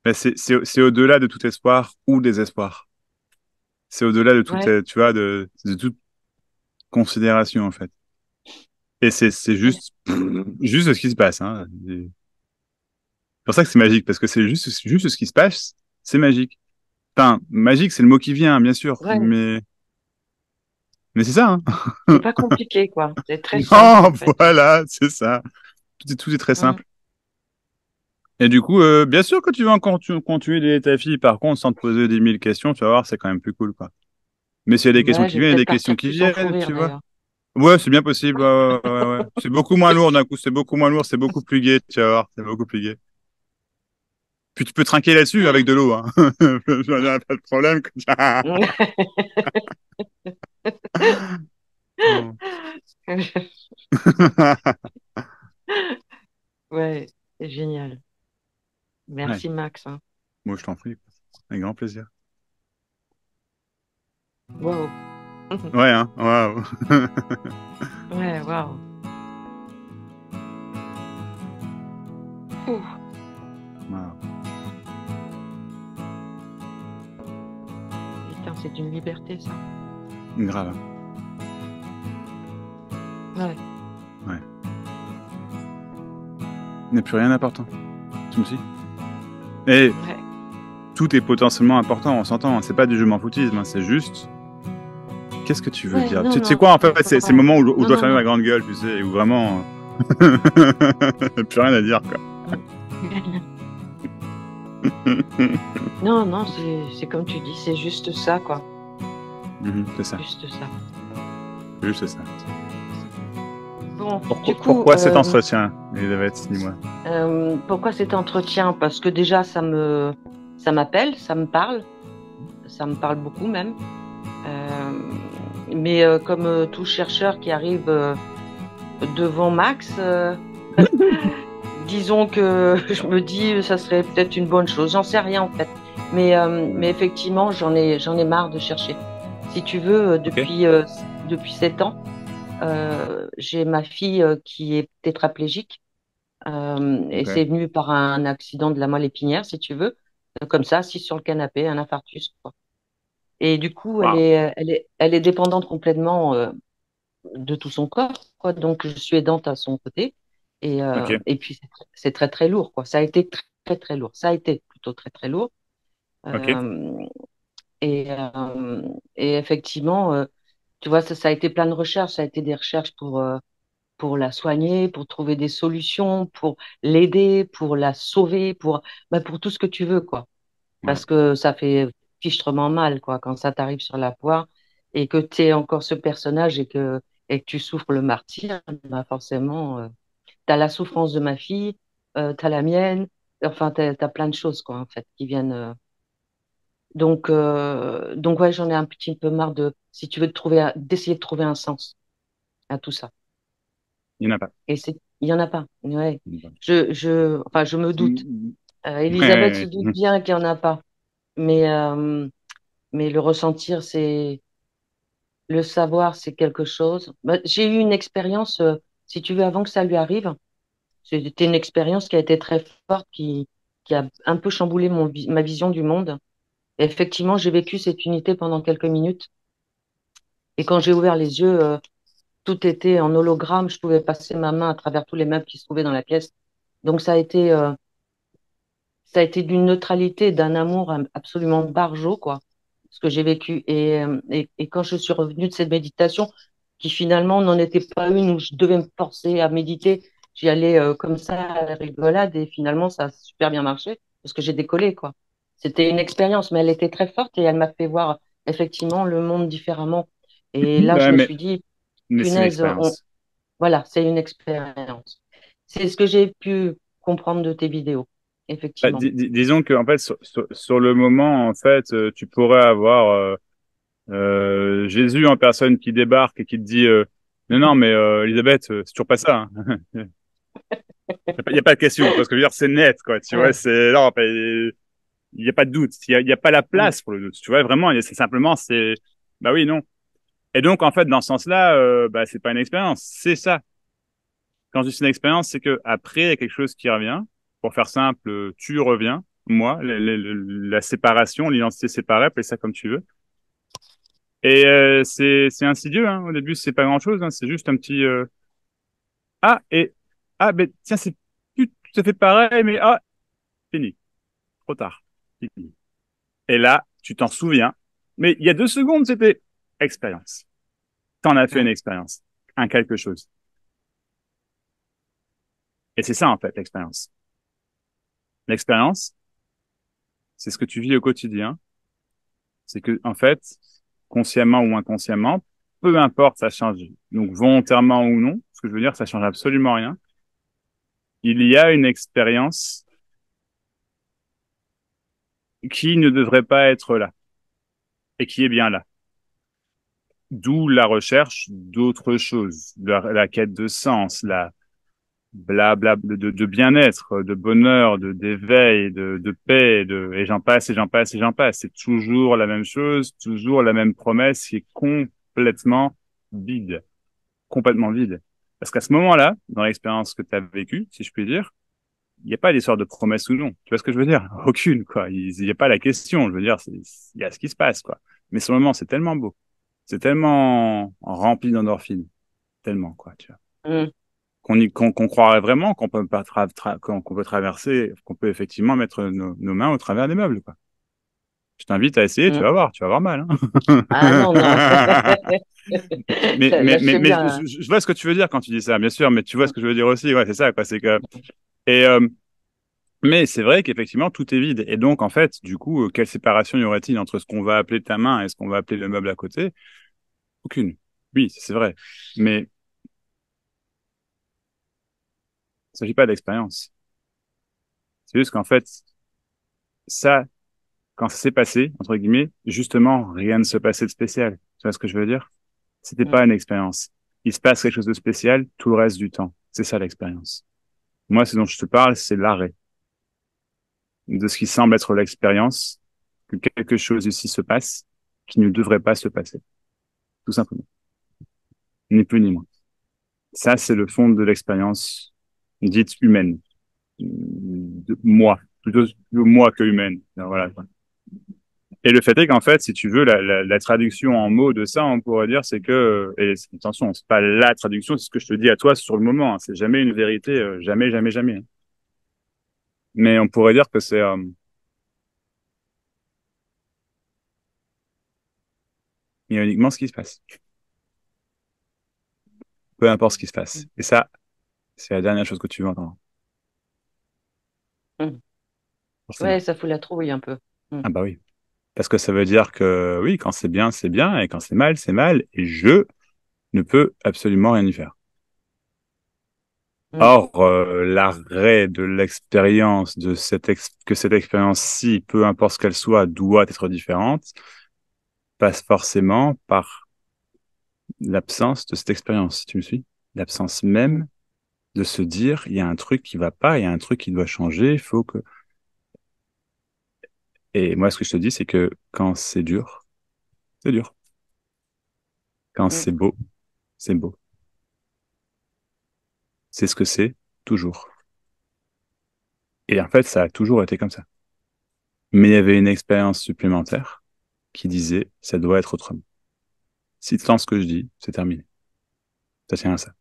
Mais c'est au-delà de tout espoir ou désespoir. C'est au-delà de toute, Ouais, tu vois, de toute considération, en fait. Et c'est ouais, juste ce qui se passe, hein. C'est pour ça que c'est magique, parce que juste ce qui se passe, c'est magique. Enfin, magique, c'est le mot qui vient, bien sûr, ouais. mais c'est ça, C'est hein. pas compliqué, quoi. C'est très simple, Non, en fait. voilà, c'est ça. Tout est très Mm. simple. Et du coup, bien sûr que tu vas encore continuer d'aider ta fille, par contre, sans te poser 10 000 questions, tu vas voir, c'est quand même plus cool, quoi. Mais s'il y a des questions Ouais, qui je vais viennent, il y a peut-être des questions partir qui plus en fou viennent, rire, tu vois. d'ailleurs. Ouais, c'est bien possible. Ouais, ouais, ouais, ouais. C'est beaucoup moins lourd d'un coup, c'est beaucoup moins lourd, c'est beaucoup plus gai, tu vas voir, c'est beaucoup plus gai. Puis tu peux trinquer là-dessus avec de l'eau, hein. J'en ai pas de problème. Oh. Ouais, c'est génial. Ouais, Merci, Max, hein. moi je t'en prie, avec grand plaisir. Wow. Ouais, hein, waouh. Ouais, waouh. Ouh, Waouh. putain, c'est une liberté, ça. Grave, hein. Ouais, Ouais. Il n'y a plus rien d'important. Tu me suis? Et ouais. tout est potentiellement important, on s'entend, hein. C'est pas du je m'en foutisme, hein. C'est juste, qu'est-ce que tu veux Ouais, dire? non, Tu sais non, quoi, en fait, c'est c'est le pas... moment où je Non, dois non, fermer ma non. grande gueule, tu sais, où vraiment, plus rien à dire, quoi. Mm. Non, non, c'est comme tu dis, c'est juste ça, quoi. C'est ça. Juste ça. C'est juste ça. Bon, du coup, Pourquoi cet entretien, Elisabeth, dis-moi? pourquoi cet entretien? Parce que déjà, ça m'appelle, ça me parle beaucoup même. Euh, mais comme tout chercheur qui arrive devant Max, disons que je me dis ça serait peut-être une bonne chose. J'en sais rien en fait. Mais effectivement, j'en ai marre de chercher. Si tu veux, Ok, depuis 7 ans, j'ai ma fille qui est tétraplégique. Et ok. c'est venu par un accident de la moelle épinière, si tu veux, comme ça, assise sur le canapé, un infarctus, quoi. Et du coup, Wow. elle est dépendante complètement de tout son corps, quoi. Donc, je suis aidante à son côté. Ok, Et puis, c'est très, très lourd, quoi. Ça a été très, très, très lourd. Ça a été plutôt très, très lourd. ok. Euh, et, euh, et effectivement, tu vois, ça a été plein de recherches. Ça a été des recherches pour la soigner, pour trouver des solutions, pour l'aider, pour la sauver, pour tout ce que tu veux, quoi. Ouais. Parce que ça fait fichtrement mal, quoi, quand ça t'arrive sur la poire et que tu es encore ce personnage et que tu souffres le martyre, bah forcément, tu as la souffrance de ma fille, tu as la mienne, enfin, tu as plein de choses, quoi, en fait, qui viennent. Donc ouais, j'en ai un petit peu marre si tu veux, d'essayer de trouver un sens à tout ça. Il n'y en a pas. Et il y en a pas. Ouais. Il n'y en a pas. Enfin, je me doute. Mm, Elisabeth se ouais, doute bien qu'il y en a pas. Mais, euh, mais le ressentir, le savoir, c'est quelque chose. Bah, j'ai eu une expérience, si tu veux, avant que ça lui arrive. C'était une expérience qui a été très forte, qui a un peu chamboulé ma vision du monde. Et effectivement, j'ai vécu cette unité pendant quelques minutes. Et quand j'ai ouvert les yeux, tout était en hologramme. Je pouvais passer ma main à travers tous les meubles qui se trouvaient dans la pièce. Donc ça a été d'une neutralité, d'un amour absolument barjot, quoi, ce que j'ai vécu. Et quand je suis revenue de cette méditation, qui finalement n'en était pas une où je devais me forcer à méditer, j'y allais comme ça à la rigolade et finalement ça a super bien marché parce que j'ai décollé, quoi. C'était une expérience, mais elle était très forte et elle m'a fait voir effectivement le monde différemment. Et là, je ouais, me suis dit, mais c'est une punaise, expérience. voilà, c'est une expérience. C'est ce que j'ai pu comprendre de tes vidéos, Bah, effectivement. disons que en fait sur le moment en fait tu pourrais avoir Jésus en personne qui débarque et qui te dit non non mais Elisabeth c'est toujours pas ça, hein. Il y a pas de question, tu vois ce que je veux dire, c'est net quoi, tu vois, Ouais. c'est non bah, il y a pas de doute, il y a pas la Mm. place pour le doute, tu vois vraiment, c'est simplement c'est bah oui non. Et donc en fait dans ce sens-là bah c'est pas une expérience, c'est ça. Quand je dis c'est une expérience, c'est que après il y a quelque chose qui revient. Pour faire simple, tu reviens. moi, la séparation, l'identité séparée, appelle ça comme tu veux. Et c'est insidieux, hein. Au début, c'est pas grand-chose, hein. C'est juste un petit ah et ah ben tiens, c'est plus tout à fait pareil, mais ah fini, trop tard. Fini. Et là, tu t'en souviens, mais il y a 2 secondes, c'était expérience. T'en as fait une Mm. expérience, un quelque chose. Et c'est ça en fait l'expérience. L'expérience, c'est ce que tu vis au quotidien. C'est que en fait, consciemment ou inconsciemment, peu importe, ça change. Donc volontairement ou non, ce que je veux dire, ça change absolument rien. Il y a une expérience qui ne devrait pas être là et qui est bien là. D'où la recherche d'autres choses, la quête de sens, la blabla de bien-être, de bonheur, d'éveil, de paix, et j'en passe et j'en passe et j'en passe. C'est toujours la même chose, toujours la même promesse qui est complètement vide, complètement vide. Parce qu'à ce moment-là, dans l'expérience que tu as vécue, si je puis dire, il n'y a pas d'histoire de promesse ou non. Tu vois ce que je veux dire? Aucune, quoi. Il n'y a pas la question. Je veux dire, il y a ce qui se passe, quoi. Mais sur le moment, c'est tellement beau. C'est tellement rempli d'endorphines. Tellement, quoi, tu vois. Mm. Qu'on croirait vraiment qu'on peut pas qu'on peut traverser, qu'on peut effectivement mettre nos mains au travers des meubles, quoi. Je t'invite à essayer, Mm. tu vas avoir mal, hein. Ah non, non. Là, je sais Mais bien. je vois ce que tu veux dire quand tu dis ça, bien sûr, mais tu vois ce Mm. que je veux dire aussi, ouais, c'est ça, quoi, c'est que, et, mais c'est vrai qu'effectivement, tout est vide. Et donc, en fait, du coup, quelle séparation y aurait-il entre ce qu'on va appeler ta main et ce qu'on va appeler le meuble à côté? Aucune. Oui, c'est vrai. Mais il ne s'agit pas d'expérience. C'est juste qu'en fait, ça, quand ça s'est passé, entre guillemets, justement, rien ne se passait de spécial. Tu vois ce que je veux dire? C'était Mm. pas une expérience. Il se passe quelque chose de spécial tout le reste du temps. C'est ça l'expérience. Moi, ce dont je te parle, c'est l'arrêt de ce qui semble être l'expérience, que quelque chose ici se passe qui ne devrait pas se passer, tout simplement. Ni plus ni moins. Ça, c'est le fond de l'expérience dite humaine. De moi, plutôt de moi que humaine. Voilà. Et le fait est qu'en fait, si tu veux, la traduction en mots de ça, on pourrait dire, c'est que, et attention, c'est pas la traduction, c'est ce que je te dis à toi sur le moment, hein, c'est jamais une vérité, jamais, jamais, jamais, hein. Mais on pourrait dire que c'est, il y a uniquement ce qui se passe. Peu importe ce qui se passe. Mm. Et ça, c'est la dernière chose que tu veux entendre. Mm. Ouais, Forcément. ça fout la trouille un peu. Mm. Ah bah oui. Parce que ça veut dire que oui, quand c'est bien, et quand c'est mal, et je ne peux absolument rien y faire. Mm. Or, l'arrêt de l'expérience, que cette expérience-ci, peu importe ce qu'elle soit, doit être différente, passe forcément par l'absence de cette expérience. Tu me suis? L'absence Mm. même de se dire, il y a un truc qui va pas, il y a un truc qui doit changer, il faut que... Et moi, ce que je te dis, c'est que quand c'est dur, c'est dur. Quand Mm. c'est beau. C'est ce que c'est, toujours. Et en fait, ça a toujours été comme ça. Mais il y avait une expérience supplémentaire qui disait, ça doit être autrement. Si tu entends ce que je dis, c'est terminé. Ça tient à ça.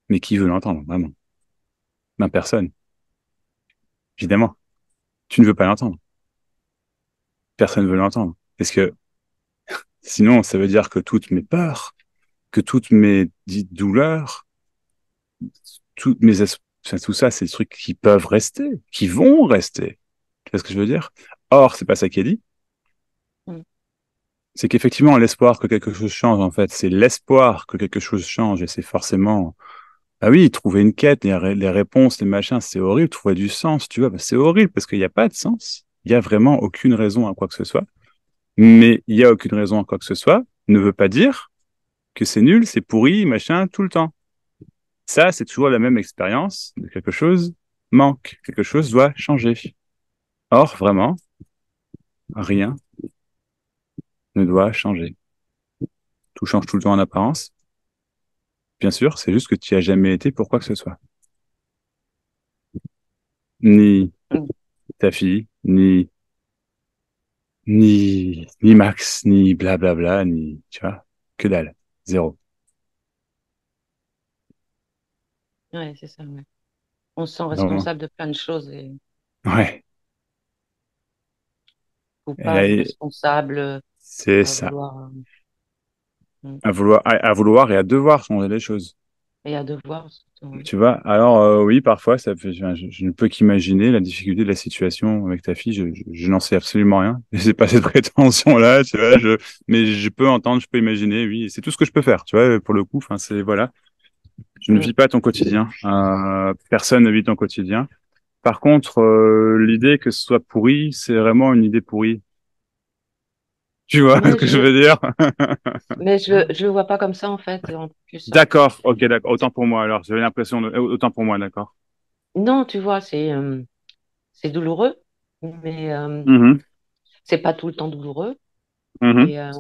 Mais qui veut l'entendre, vraiment? Ben, personne. Évidemment. Tu ne veux pas l'entendre. Personne ne veut l'entendre. Parce que sinon, ça veut dire que toutes mes peurs, que toutes mes dites douleurs, toutes mes, enfin, tout ça, c'est des trucs qui peuvent rester, qui vont rester. Tu vois ce que je veux dire? Or, c'est pas ça qui est dit. Mm. C'est qu'effectivement, l'espoir que quelque chose change, en fait, c'est l'espoir que quelque chose change et c'est forcément, ah oui, trouver une quête, les réponses, les machins, c'est horrible, trouver du sens, tu vois, bah, c'est horrible parce qu'il n'y a pas de sens. Il y a vraiment aucune raison à quoi que ce soit. Mais il y a aucune raison à quoi que ce soit ne veut pas dire que c'est nul, c'est pourri, machin, tout le temps. Ça, c'est toujours la même expérience de quelque chose manque, quelque chose doit changer. Or, vraiment, rien ne doit changer. Tout change tout le temps en apparence. Bien sûr, c'est juste que tu n'y as jamais été pour quoi que ce soit. Ni Mm. ta fille, ni Max, ni blablabla, ni, tu vois, que dalle. Zéro. Ouais, c'est ça, ouais. On se sent Non, responsable de plein de choses et ouais. Et coupable, là, responsable, c'est à ça. vouloir, mm, À vouloir et à devoir changer les choses. et à devoir, surtout, ouais. Tu vois, alors oui, parfois, ça fait, je ne peux qu'imaginer la difficulté de la situation avec ta fille. Je n'en sais absolument rien. J'ai pas cette prétention-là, tu vois. Mais je peux entendre, je peux imaginer. Oui, c'est tout ce que je peux faire, tu vois. Pour le coup, enfin, c'est voilà. Je ne Mm. vis pas ton quotidien. Personne ne vit ton quotidien. Par contre, l'idée que ce soit pourri, c'est vraiment une idée pourrie. Tu vois ce Mais que je, je veux dire? je le vois pas comme ça, en fait, en plus. D'accord. Ok, d'accord. Autant pour moi. Alors, j'avais l'impression de, autant pour moi, d'accord. Non, tu vois, c'est douloureux, mais Mhm, c'est pas tout le temps douloureux. mhm. Et, euh,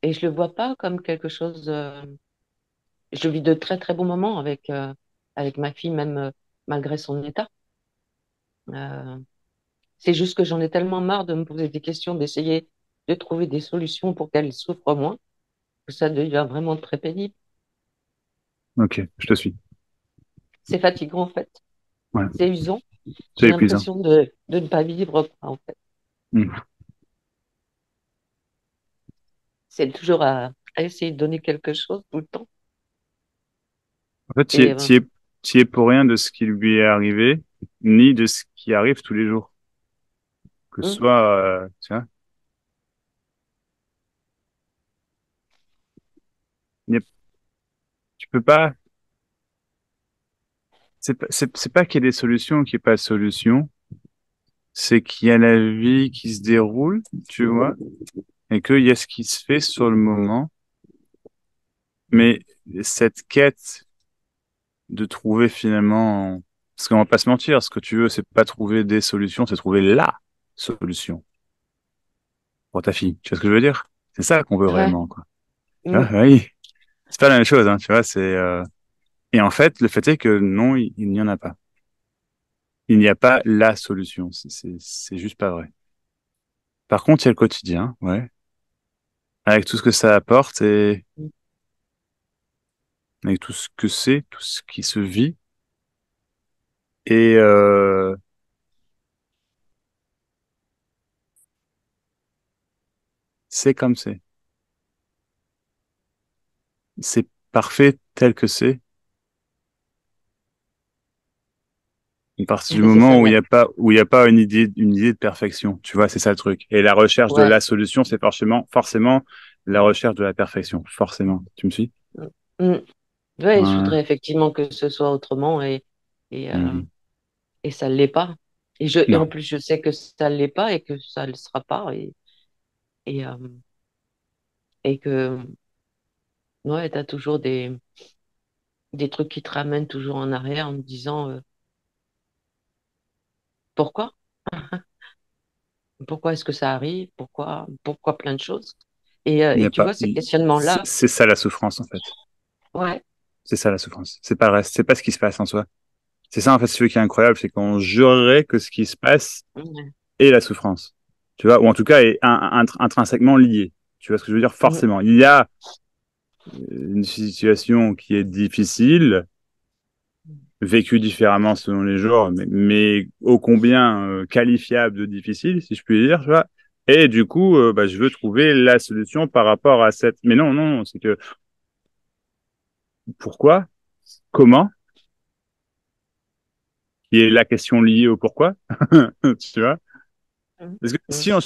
et je le vois pas comme quelque chose. Je vis de très très bons moments avec ma fille, même malgré son état. Euh, c'est juste que j'en ai tellement marre de me poser des questions, d'essayer de trouver des solutions pour qu'elle souffre moins, que ça devient vraiment très pénible. Ok, je te suis. C'est fatigant en fait, Ouais, c'est usant. c'est J'ai épuisant. l'impression de ne pas vivre quoi, en fait. Mhm. C'est toujours à essayer de donner quelque chose tout le temps. En fait, Et t'y es pour rien de ce qui lui est arrivé, ni de ce qui arrive tous les jours. Que ce hum, soit, tu vois, il y a- tu peux pas, c'est pas qu'il y ait des solutions ou qu'il n'y ait pas de solution, c'est qu'il y a la vie qui se déroule, tu vois, et qu'il y a ce qui se fait sur le moment, mais cette quête de trouver finalement, parce qu'on va pas se mentir, ce que tu veux, c'est pas trouver des solutions, c'est trouver la solution pour ta fille. Tu vois ce que je veux dire? C'est ça qu'on veut ouais, réellement, quoi. Ah, hum, oui, c'est pas la même chose, hein, tu vois, et en fait, le fait est que non, il n'y en a pas. Il n'y a pas la solution. C'est juste pas vrai. Par contre, il y a le quotidien, ouais, avec tout ce que ça apporte et hum. avec tout ce que c'est, tout ce qui se vit. Et c'est comme c'est. C'est parfait tel que c'est. À partir du C'est ça, moment où il y a pas une idée de perfection, tu vois, c'est ça le truc. Et la recherche de ouais. la solution, c'est forcément la recherche de la perfection, forcément. Tu me suis? Hum, hum. Ouais, je Ouais. voudrais effectivement que ce soit autrement et, euh, Mhm. et ça ne l'est pas. Et en Non, plus, je sais que ça ne l'est pas et que ça ne le sera pas. Et, euh, et que, ouais, tu as toujours des trucs qui te ramènent toujours en arrière en te disant pourquoi? Pourquoi est-ce que ça arrive? Pourquoi plein de choses? il n'y Et a tu pas. vois, ces questionnements-là, C'est ça la souffrance en fait. ouais, C'est ça la souffrance. C'est pas le reste. C'est pas ce qui se passe en soi. C'est ça en fait, ce qui est incroyable, c'est qu'on jurerait que ce qui se passe ouais, est la souffrance. Tu vois, ou en tout cas est intrinsèquement lié. Tu vois ce que je veux dire? mm, Forcément. Il y a une situation qui est difficile, vécue différemment selon les jours, mais ô combien qualifiable de difficile, si je puis dire, tu vois. Et du coup, bah, je veux trouver la solution par rapport à cette. Mais non, non, c'est que pourquoi, comment, qui est la question liée au pourquoi, tu vois. mm, Parce que mm, si on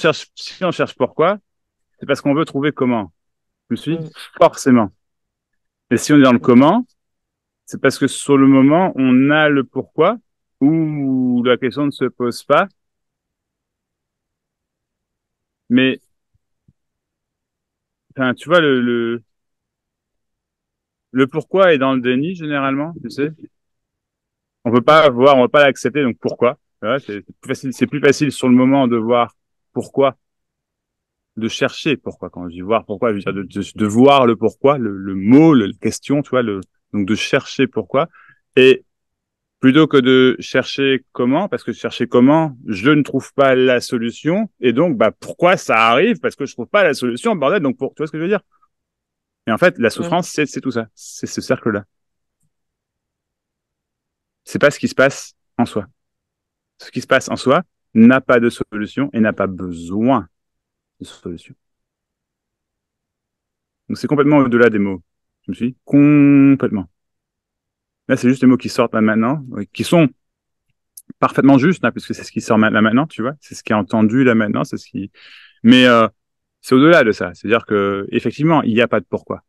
cherche pourquoi, c'est parce qu'on veut trouver comment. Je me suis mm, forcément. Et si on est dans le mm. comment, c'est parce que sur le moment, on a le pourquoi ou la question ne se pose pas. Mais enfin, tu vois, le pourquoi est dans le déni généralement, tu sais. On veut pas l'accepter, donc pourquoi? Voilà, c'est plus facile sur le moment de voir pourquoi, de chercher pourquoi. Quand je dis voir pourquoi, je veux dire de voir le pourquoi, le mot, la question, tu vois, donc de chercher pourquoi. Et Plutôt que de chercher comment, parce que chercher comment, je ne trouve pas la solution, et donc, bah, pourquoi ça arrive? Parce que je trouve pas la solution, bordel, donc tu vois ce que je veux dire? Et en fait, la Mm. souffrance, c'est tout ça. C'est ce cercle-là. C'est pas ce qui se passe en soi. Ce qui se passe en soi n'a pas de solution et n'a pas besoin de solution. Donc c'est complètement au-delà des mots. Je me suis dit, complètement. Là, c'est juste les mots qui sortent là maintenant, oui, qui sont parfaitement justes, hein, puisque c'est ce qui sort là maintenant, tu vois. C'est ce qui est entendu là maintenant, c'est ce qui. Mais c'est au-delà de ça. C'est-à-dire que effectivement, il n'y a pas de pourquoi.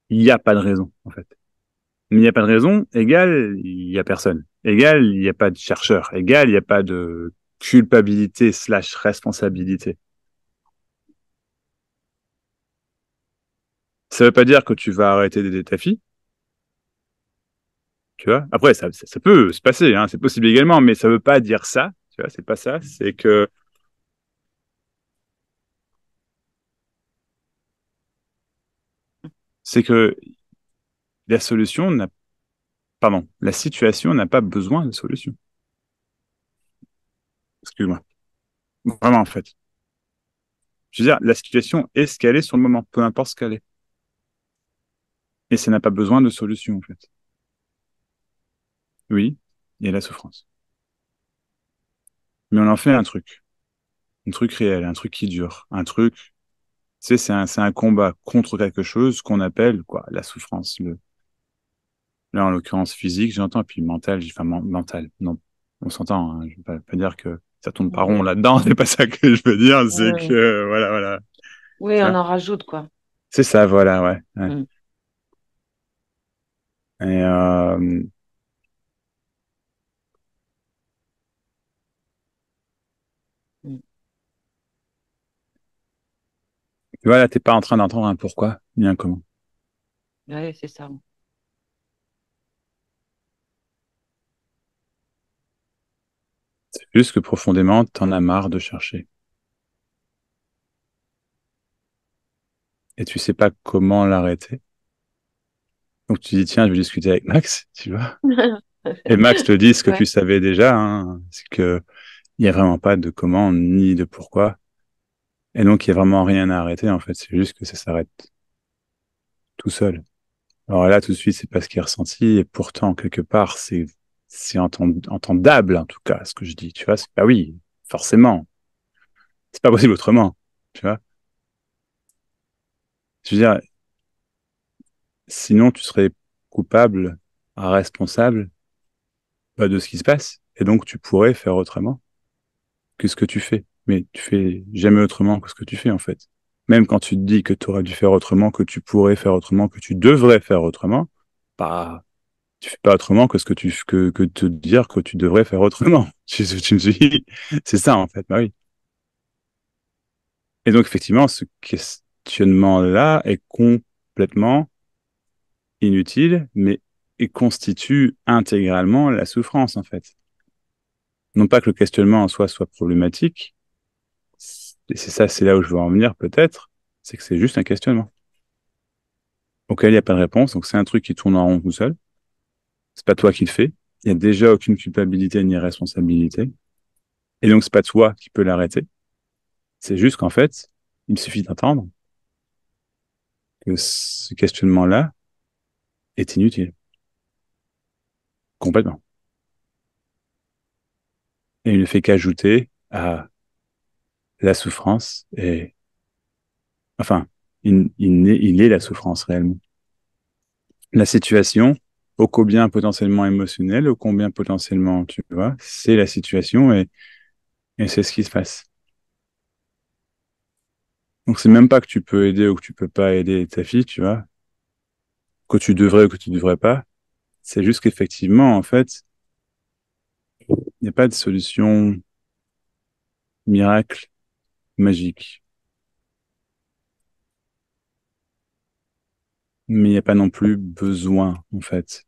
Il n'y a pas de raison, en fait. Mais il n'y a pas de raison, égal, il n'y a personne. Égal, il n'y a pas de chercheur. Égal, il n'y a pas de culpabilité slash responsabilité. Ça veut pas dire que tu vas arrêter d'aider ta fille, tu vois. Après, ça peut se passer, hein, c'est possible également, mais ça veut pas dire ça, tu vois, c'est pas ça. C'est que la solution n'a, pardon, la situation n'a pas besoin de solution. Excuse-moi. Vraiment, en fait. Je veux dire, la situation est ce qu'elle est sur le moment, peu importe ce qu'elle est. Et ça n'a pas besoin de solution, en fait. Oui, il y a la souffrance. Mais on en fait un truc réel, un truc qui dure, un truc, tu sais, c'est un combat contre quelque chose qu'on appelle, quoi, la souffrance. Là, en l'occurrence physique, j'entends, puis mental, enfin, mental, non, on s'entend, hein, je vais pas dire que ça tourne pas Mhm. rond là-dedans, c'est pas ça que je veux dire, c'est Mm. que, voilà, voilà, Oui, tu on vois. en rajoute, quoi. C'est ça, voilà, ouais, ouais. Mm. Et, Mm. tu vois, là, t'es pas en train d'entendre un pourquoi, ni un comment. Ouais, c'est ça. C'est juste que profondément, t'en as marre de chercher. Et tu sais pas comment l'arrêter. Donc tu dis, tiens, je vais discuter avec Max, tu vois. Et Max te dit ce que Ouais. tu savais déjà, hein, c'est que il y a vraiment pas de comment ni de pourquoi. Et donc, il y a vraiment rien à arrêter, en fait. C'est juste que ça s'arrête tout seul. Alors là, tout de suite, c'est pas ce qui est ressenti. Et pourtant, quelque part, c'est entendable, en tout cas, ce que je dis. Tu vois, c'est pas oui, forcément. C'est pas possible autrement. Tu vois. Je veux dire, sinon, tu serais coupable, responsable, bah, de ce qui se passe. Et donc, tu pourrais faire autrement que ce que tu fais. Mais tu fais jamais autrement que ce que tu fais, en fait. Même quand tu te dis que tu aurais dû faire autrement, que tu pourrais faire autrement, que tu devrais faire autrement, bah, tu fais pas autrement que ce que te dire que tu devrais faire autrement. Tu me suis, c'est ça, en fait. Bah oui. Et donc, effectivement, ce questionnement-là est complètement inutile, mais il constitue intégralement la souffrance, en fait. Non pas que le questionnement en soi soit problématique, et c'est ça, c'est là où je veux en venir peut-être, c'est que c'est juste un questionnement auquel il n'y a pas de réponse. Donc c'est un truc qui tourne en rond tout seul. C'est pas toi qui le fais. Il y a déjà aucune culpabilité ni responsabilité. Et donc c'est pas toi qui peux l'arrêter. C'est juste qu'en fait, il suffit d'entendre que ce questionnement-là est inutile. Complètement. Et il ne fait qu'ajouter à la souffrance et, enfin, il est la souffrance réellement. La situation, ô combien potentiellement émotionnelle, ô combien potentiellement, tu vois, c'est la situation et c'est ce qui se passe. Donc c'est même pas que tu peux aider ou que tu peux pas aider ta fille, tu vois, que tu devrais ou que tu devrais pas. C'est juste qu'effectivement, en fait, il n'y a pas de solution miracle, magique. Mais il n'y a pas non plus besoin, en fait.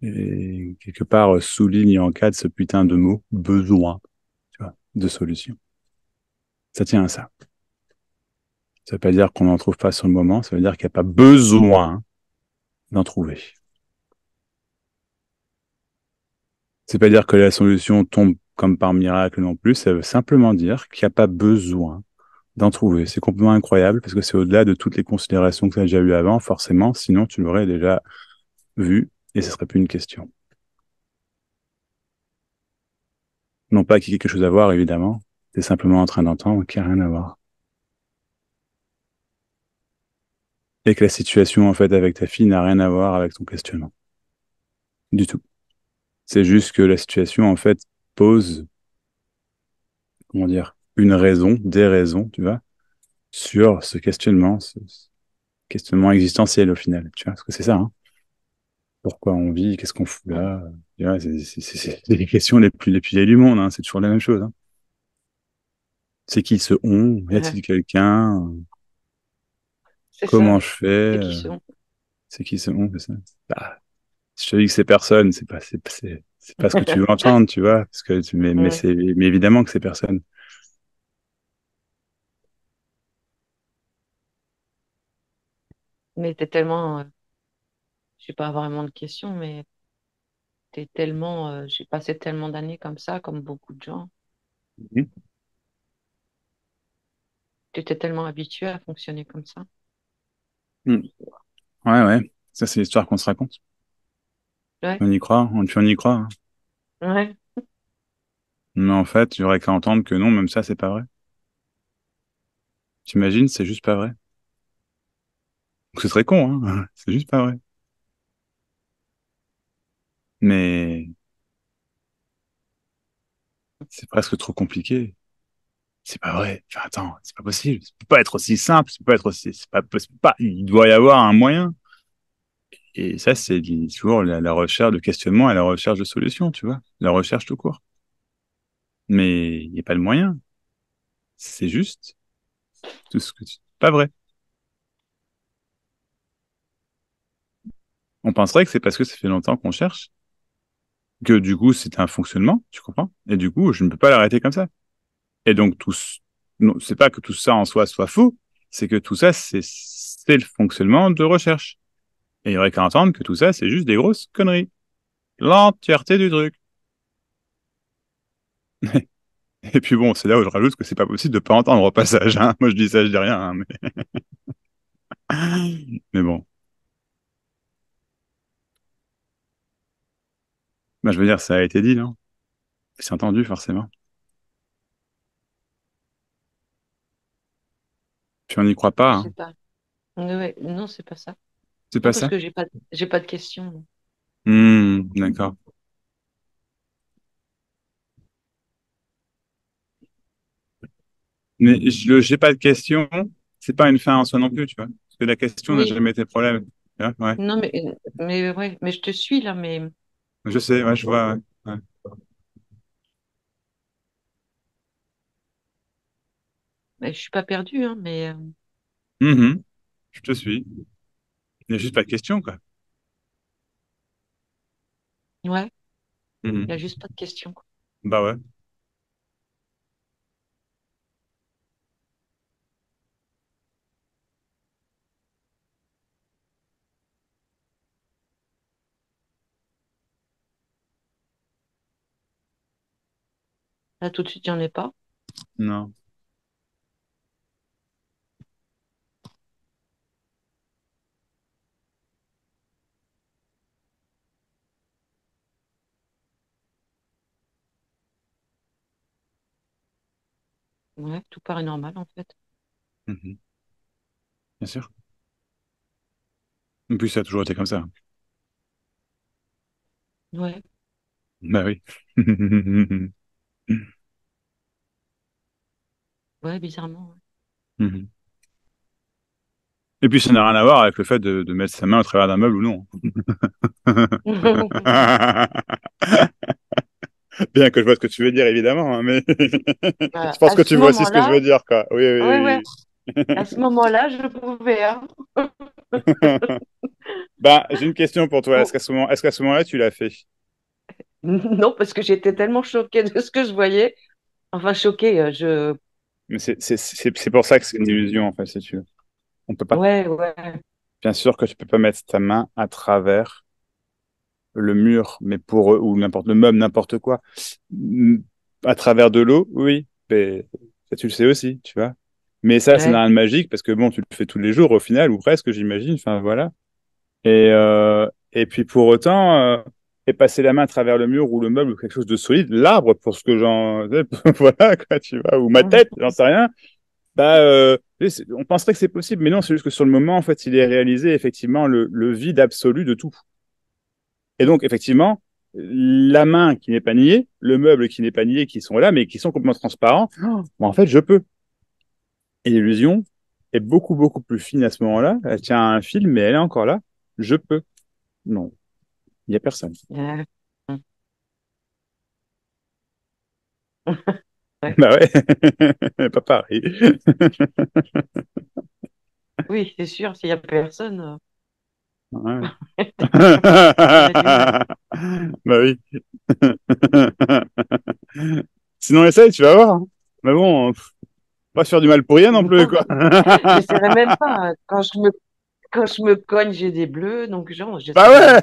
Et quelque part, souligne et encadre ce putain de mot, besoin, tu vois, de solution. Ça tient à ça. Ça veut pas dire qu'on n'en trouve pas sur le moment, ça veut dire qu'il n'y a pas besoin d'en trouver. C'est pas dire que la solution tombe comme par miracle non plus, ça veut simplement dire qu'il n'y a pas besoin d'en trouver. C'est complètement incroyable parce que c'est au-delà de toutes les considérations que tu as déjà eues avant, forcément, sinon tu l'aurais déjà vu et ce serait plus une question. Non pas qu'il y ait quelque chose à voir, évidemment, tu simplement en train d'entendre qu'il n'y a rien à voir. Et que la situation, en fait, avec ta fille n'a rien à voir avec ton questionnement. Du tout. C'est juste que la situation, en fait, pose, comment dire, une raison, des raisons, tu vois, sur ce questionnement existentiel au final, tu vois, parce que c'est ça, hein. Pourquoi on vit, qu'est-ce qu'on fout Mm. là? Tu vois, c'est les questions les plus vieilles du monde, hein. C'est toujours la même chose, hein. C'est qui ce on? Y Ouais, a-t-il quelqu'un? c'est ça. Comment je fais? C'est qui sont. C'est qui ce on? C'est ça. Bah, si je te dis que c'est personne, c'est pas ce que tu veux entendre, tu vois, parce que Mm. mais évidemment que c'est personne. Mais t'es tellement, j'ai pas vraiment de questions, mais t'es tellement, j'ai passé tellement d'années comme ça, comme beaucoup de gens. Mhm. Tu t'es tellement habitué à fonctionner comme ça. Mm. Ouais, ouais. Ça, c'est l'histoire qu'on se raconte. Ouais, On y croit, on y croit, hein. ouais. Mais en fait, j'aurais qu'à entendre que non, même ça, c'est pas vrai. T'imagines, c'est juste pas vrai. Donc, ce serait con, hein. C'est juste pas vrai. Mais c'est presque trop compliqué. C'est pas vrai. Enfin, attends, c'est pas possible. Ça peut pas être aussi simple. Ça peut pas être aussi, c'est pas possible. Pas, il doit y avoir un moyen. Et ça, c'est toujours la recherche de questionnement et la recherche de solutions, tu vois. La recherche tout court. Mais il n'y a pas de moyen. C'est juste tout ce que tu... Pas vrai. On penserait que c'est parce que ça fait longtemps qu'on cherche que du coup, c'est un fonctionnement, tu comprends? Et du coup, je ne peux pas l'arrêter comme ça. Et donc, non, c'est pas que tout ça en soi soit faux, c'est que tout ça, c'est le fonctionnement de recherche. Et il y aurait qu'à entendre que tout ça, c'est juste des grosses conneries. L'entièreté du truc. Et puis bon, c'est là où je rajoute que c'est pas possible de pas entendre au passage, hein. Moi, je dis ça, je dis rien, hein, mais bon. Bah, je veux dire, ça a été dit, non? C'est entendu, forcément. Puis on n'y croit pas, Je hein. sais pas. Ouais, non, c'est pas ça. C'est Non, pas parce ça? que j'ai pas de questions. D'accord. Mais j'ai pas de question, c'est pas une fin en soi non plus, tu vois. Parce que la question n'a Oui, jamais été problème. Tu vois, ouais. non, mais ouais, mais je te suis là, Je sais, ouais, je vois, ouais. Ouais. mais je suis pas perdue, hein, Mhm. Je te suis. Il n'y a juste pas de question, quoi. ouais, il y a Mhm. juste pas de questions, quoi. Bah ouais. Là, tout de suite, il y en a pas. Non. Ouais, tout paraît normal en fait. Mhm. Bien sûr. En plus, ça a toujours été comme ça. Ouais, Bah oui. ouais, bizarrement. Mhm. Et puis, ça n'a rien à voir avec le fait de mettre sa main au travers d'un meuble ou non. Ouais. Bien que je vois ce que tu veux dire, évidemment, hein, mais je pense À que tu ce vois aussi ce que je moment-là, veux dire, quoi. Oui, ouais, ouais, oui, à ce moment-là, je pouvais, hein. oui. Bah, j'ai une question pour toi. Oh, Est-ce qu'à ce moment-là, tu l'as fait? non, parce que j'étais tellement choquée de ce que je voyais. Enfin, choquée, Mais c'est pour ça que c'est une illusion, en fait, si tu veux. On peut pas. ouais, ouais. Bien sûr que tu peux pas mettre ta main à travers. le mur, mais pour ou n'importe le meuble, n'importe quoi, mm, à travers de l'eau, oui, mais ça tu le sais aussi, tu vois. Mais ça n'a Ouais. rien de magique parce que bon, tu le fais tous les jours au final ou presque, j'imagine. Enfin voilà. Et puis pour autant, et passer la main à travers le mur ou le meuble ou quelque chose de solide, l'arbre pour ce que j'en, voilà quoi, tu vois, ou ma Mhm. tête, j'en sais rien. Bah, on penserait que c'est possible, mais non, c'est juste que sur le moment, en fait, il est réalisé effectivement le vide absolu de tout. Et donc, effectivement, la main qui n'est pas niée, le meuble qui n'est pas nié, qui sont là, mais qui sont complètement transparents, bon, en fait, je peux. Et l'illusion est beaucoup, beaucoup plus fine à ce moment-là. Elle tient à un fil, mais elle est encore là. Je peux. Non, il n'y a personne. Ouais. Ouais. Bah ouais, pas pareil. Oui, c'est sûr, s'il n'y a personne, Ouais. on a du mal. Bah oui. Sinon, essaye, tu vas voir, hein. Mais bon, pas se faire du mal pour rien non plus, Non, quoi. j'essaierai même pas, hein. Quand je me cogne, j'ai des bleus, donc genre, Bah j'essaierai même ouais.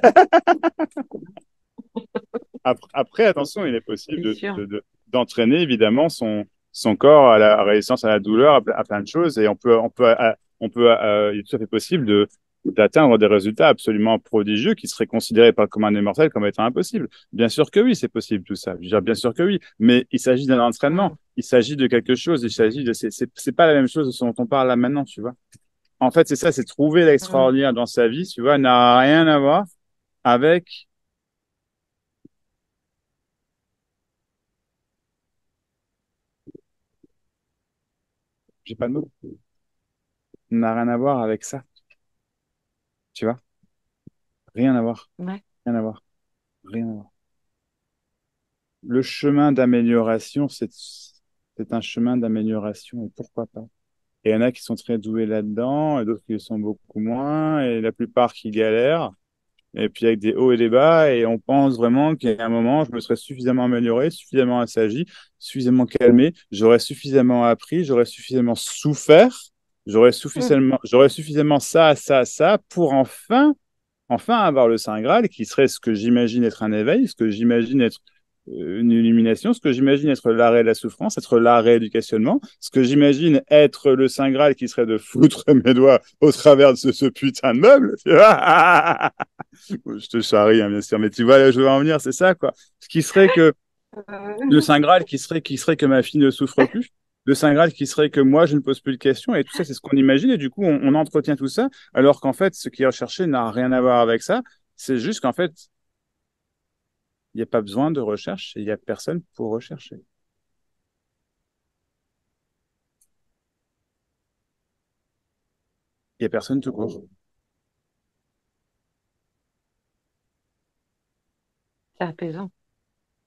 pas. Après, attention, il est possible C'est sûr. d'entraîner évidemment son corps à la résistance à la douleur, à plein de choses, et il est tout à fait possible d'atteindre des résultats absolument prodigieux qui seraient considérés par le commun des mortels comme étant impossibles. Bien sûr que oui, c'est possible tout ça. Je veux dire, bien sûr que oui, mais il s'agit d'un entraînement, Mm, il s'agit de quelque chose, c'est pas la même chose dont on parle là maintenant, tu vois. En fait, c'est ça, c'est trouver mm. l'extraordinaire dans sa vie, tu vois, n'a rien à voir avec, j'ai pas de mots, n'a rien à voir avec ça. Tu vois? Rien à voir. Ouais. Rien à voir. Rien à voir. Le chemin d'amélioration, c'est un chemin d'amélioration, et pourquoi pas? Et il y en a qui sont très doués là-dedans, et d'autres qui le sont beaucoup moins, et la plupart qui galèrent, et puis avec des hauts et des bas, et on pense vraiment qu'il y a un moment, je me serais suffisamment amélioré, suffisamment assagi, suffisamment calmé, j'aurais suffisamment appris, j'aurais suffisamment souffert, Mm. j'aurais suffisamment ça, pour enfin avoir le Saint Graal, qui serait ce que j'imagine être un éveil, ce que j'imagine être une illumination, ce que j'imagine être l'arrêt de la souffrance, être l'arrêt du questionnement, ce que j'imagine être le Saint Graal, qui serait de foutre mes doigts au travers de ce putain de meuble. Tu vois. Je te charrie, hein, bien sûr, mais tu vois là où je veux en venir, c'est ça, quoi. Ce qui serait que le Saint Graal qui serait que ma fille ne souffre plus, le Saint Graal qui serait que moi je ne pose plus de questions, et tout ça c'est ce qu'on imagine, et du coup on entretient tout ça, alors qu'en fait ce qui est recherché n'a rien à voir avec ça, c'est juste qu'en fait il n'y a pas besoin de recherche, et il n'y a personne pour rechercher. Il n'y a personne tout court. C'est apaisant.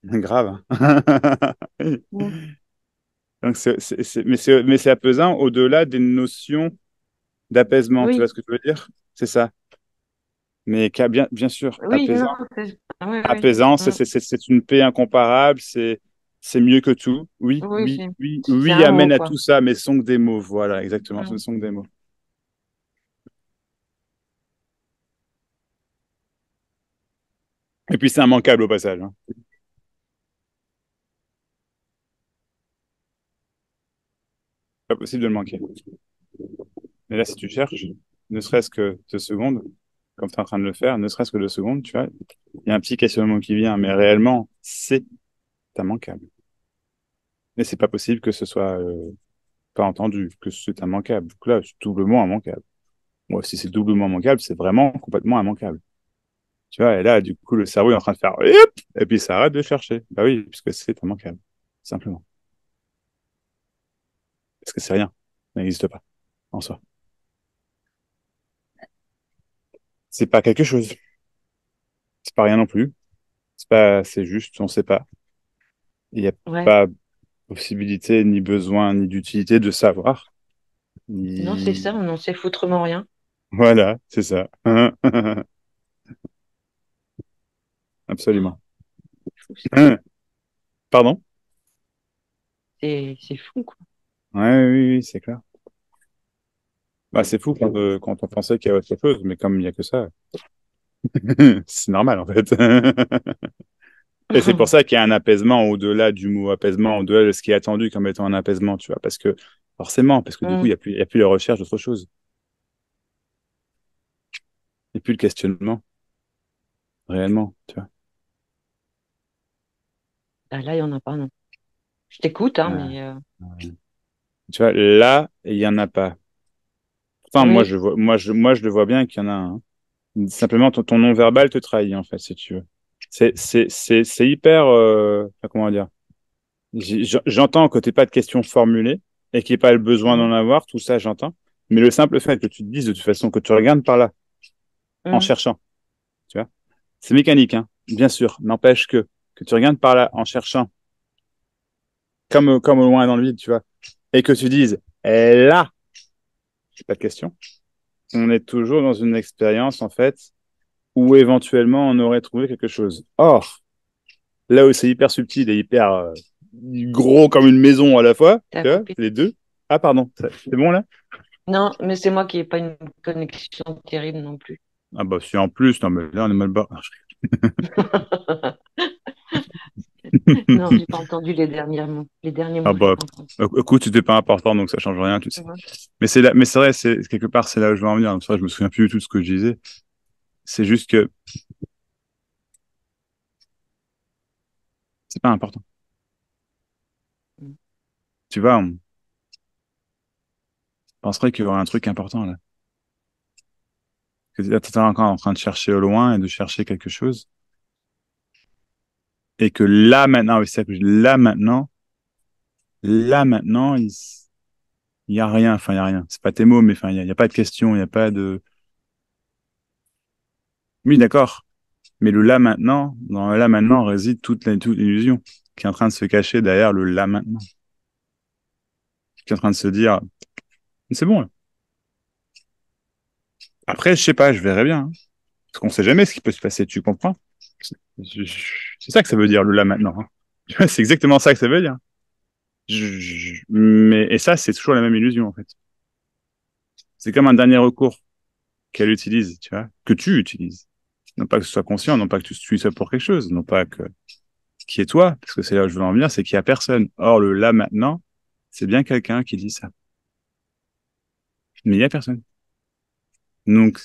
Grave, hein. Mm. Donc mais c'est apaisant au-delà des notions d'apaisement, tu vois Oui, ce que je veux dire? C'est ça. Mais bien sûr, oui, non, oui, oui. apaisant, Mm. c'est une paix incomparable, c'est mieux que tout. Oui, Oui, oui, oui, c'est oui, un mot, amène à quoi. tout ça, mais ce sont que des mots. Voilà, exactement, ce ne Mm. sont que des mots. Et puis c'est immanquable au passage, hein. Pas possible de le manquer. Mais là, si tu cherches, ne serait-ce que 2 secondes, comme tu es en train de le faire, ne serait-ce que 2 secondes, tu vois, il y a un petit questionnement qui vient, mais réellement, c'est immanquable. Mais c'est pas possible que ce soit pas entendu, que c'est immanquable. Donc là, c'est doublement immanquable. Moi, si c'est doublement immanquable, c'est vraiment complètement immanquable. Tu vois, et là, du coup, le cerveau est en train de faire Hop et puis ça arrête de chercher. Bah oui, puisque c'est immanquable, simplement. Parce que c'est rien. Ça n'existe pas en soi. C'est pas quelque chose. C'est pas rien non plus. C'est juste, on sait pas. Il n'y a Ouais. pas possibilité, ni besoin, ni d'utilité de savoir. Non, c'est ça, Ni... on n'en sait foutrement rien. Voilà, c'est ça. Oh, Absolument. fou, ça. Pardon? C'est fou, quoi. Ouais, oui, oui, c'est clair. Bah, c'est fou quand on pensait qu'il y avait autre chose, mais comme il n'y a que ça. C'est normal, en fait. Et c'est pour ça qu'il y a un apaisement au-delà du mot apaisement, au-delà de ce qui est attendu comme étant un apaisement, tu vois. Parce que, forcément, parce que du coup, Hmm. il y a plus la recherche d'autre chose. Il n'y a plus le questionnement, réellement, tu vois. Ah, là, il n'y en a pas, non. Je t'écoute, hein, Ah, mais ouais. Tu vois, là, il y en a pas. Pourtant, oui. moi, je le vois bien qu'il y en a un, hein. Simplement, ton non-verbal te trahit, en fait, si tu veux. C'est hyper, enfin, comment dire. J'entends que t'aies pas de questions formulées et qu'il n'y ait pas le besoin Hmm. d'en avoir, tout ça, j'entends. Mais le simple fait que tu te dises de toute façon que tu regardes par là, en Hmm. cherchant, tu vois, c'est mécanique, hein, bien sûr. N'empêche que tu regardes par là, en cherchant, comme au loin dans le vide, tu vois, et que tu dises, et là, j'ai pas de question. On est toujours dans une expérience, en fait, où éventuellement on aurait trouvé quelque chose. Or, là où c'est hyper subtil et hyper gros comme une maison à la fois, T'as tu vois, coupé. les deux. Ah, pardon, c'est bon là? Non, mais c'est moi qui n'ai pas une connexion terrible non plus. Ah bah si en plus, non mais là on est mal bas. Non, j'ai pas entendu les derniers Ah mots, j'ai bah pas entendu. écoute, c'était pas important donc ça change rien, tu sais. Tu vois. Mais c'est vrai, c'est quelque part c'est là où je veux en venir. C'est vrai, je me souviens plus du tout de ce que je disais. C'est juste que c'est pas important. Hmm. Tu vois, on penserait qu'il y aurait un truc important là. Que tu es encore en train de chercher au loin et de chercher quelque chose. Et que là maintenant, oui, c'est ça que là maintenant, il y a rien. Enfin, il y a rien. C'est pas tes mots, mais enfin, il y a pas de question, il y a pas de. Oui, d'accord. Mais le là maintenant, dans le là maintenant réside toute l'illusion qui est en train de se cacher derrière le là maintenant. Qui est en train de se dire, c'est bon. Là. Après, je sais pas, je verrai bien. Hein. Parce qu'on sait jamais ce qui peut se passer, tu comprends? C'est ça que ça veut dire le là maintenant. Hein. Tu vois, c'est exactement ça que ça veut dire. Mais, et ça, c'est toujours la même illusion, en fait. C'est comme un dernier recours qu'elle utilise, tu vois, que tu utilises. Non pas que ce soit conscient, non pas que tu sois pour quelque chose, non pas que qui est toi, parce que c'est là où je veux en venir, c'est qu'il y a personne. Or, le là maintenant, c'est bien quelqu'un qui dit ça. Mais il y a personne. Donc,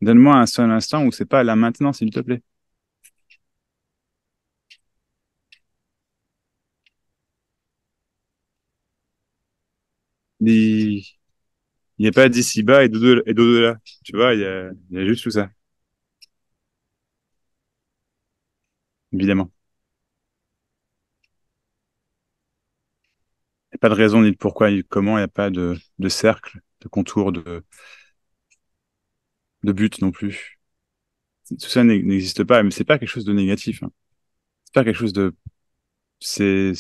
donne-moi un seul instant où c'est pas là maintenant, s'il te plaît. Il n'y a pas d'ici bas et d'au-delà. Tu vois, il y a juste tout ça, évidemment. Il n'y a pas de raison ni de pourquoi ni de comment, il n'y a pas de cercle, de contour, de but non plus. Tout ça n'existe pas, mais c'est pas quelque chose de négatif. Hein. C'est pas quelque chose de. C'est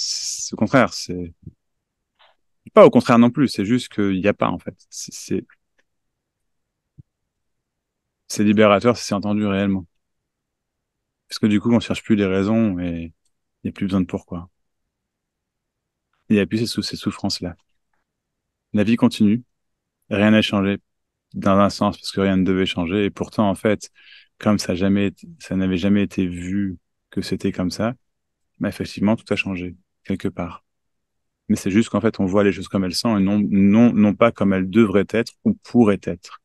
au contraire. C'est pas au contraire non plus. C'est juste qu'il n'y a pas en fait. C'est libérateur si c'est entendu réellement. Parce que du coup, on cherche plus les raisons et il n'y a plus besoin de pourquoi. Il n'y a plus ces souffrances-là. La vie continue. Rien n'a changé dans un sens parce que rien ne devait changer. Et pourtant, en fait, comme ça n'avait jamais été vu que c'était comme ça, bah effectivement, tout a changé quelque part. Mais c'est juste qu'en fait, on voit les choses comme elles sont et non pas comme elles devraient être ou pourraient être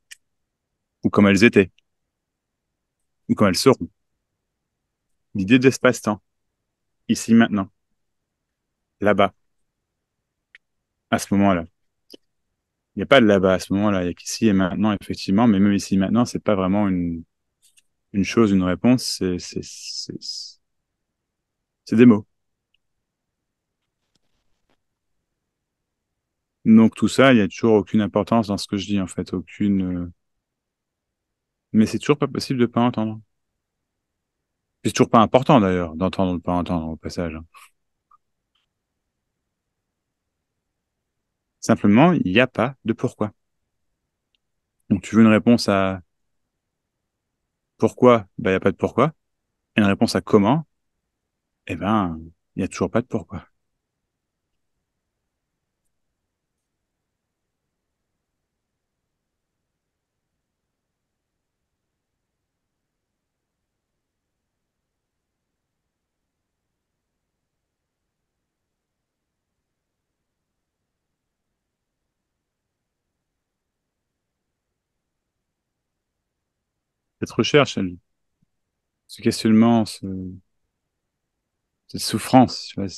ou comme elles étaient ou comme elles seront. L'idée d'espace-temps, ici, maintenant, là-bas, à ce moment-là. Il n'y a pas de là-bas à ce moment-là, il y a qu'ici et maintenant, effectivement, mais même ici, maintenant, c'est pas vraiment une chose, une réponse, c'est des mots. Donc tout ça, il y a toujours aucune importance dans ce que je dis, en fait, mais c'est toujours pas possible de pas entendre. C'est toujours pas important, d'ailleurs, d'entendre ou de pas entendre au passage. Hein. Simplement, il n'y a pas de pourquoi. Donc tu veux une réponse à pourquoi, ben, il n'y a pas de pourquoi. Et une réponse à comment, eh ben, il n'y a toujours pas de pourquoi. cette recherche, ce questionnement, cette souffrance, tu vois,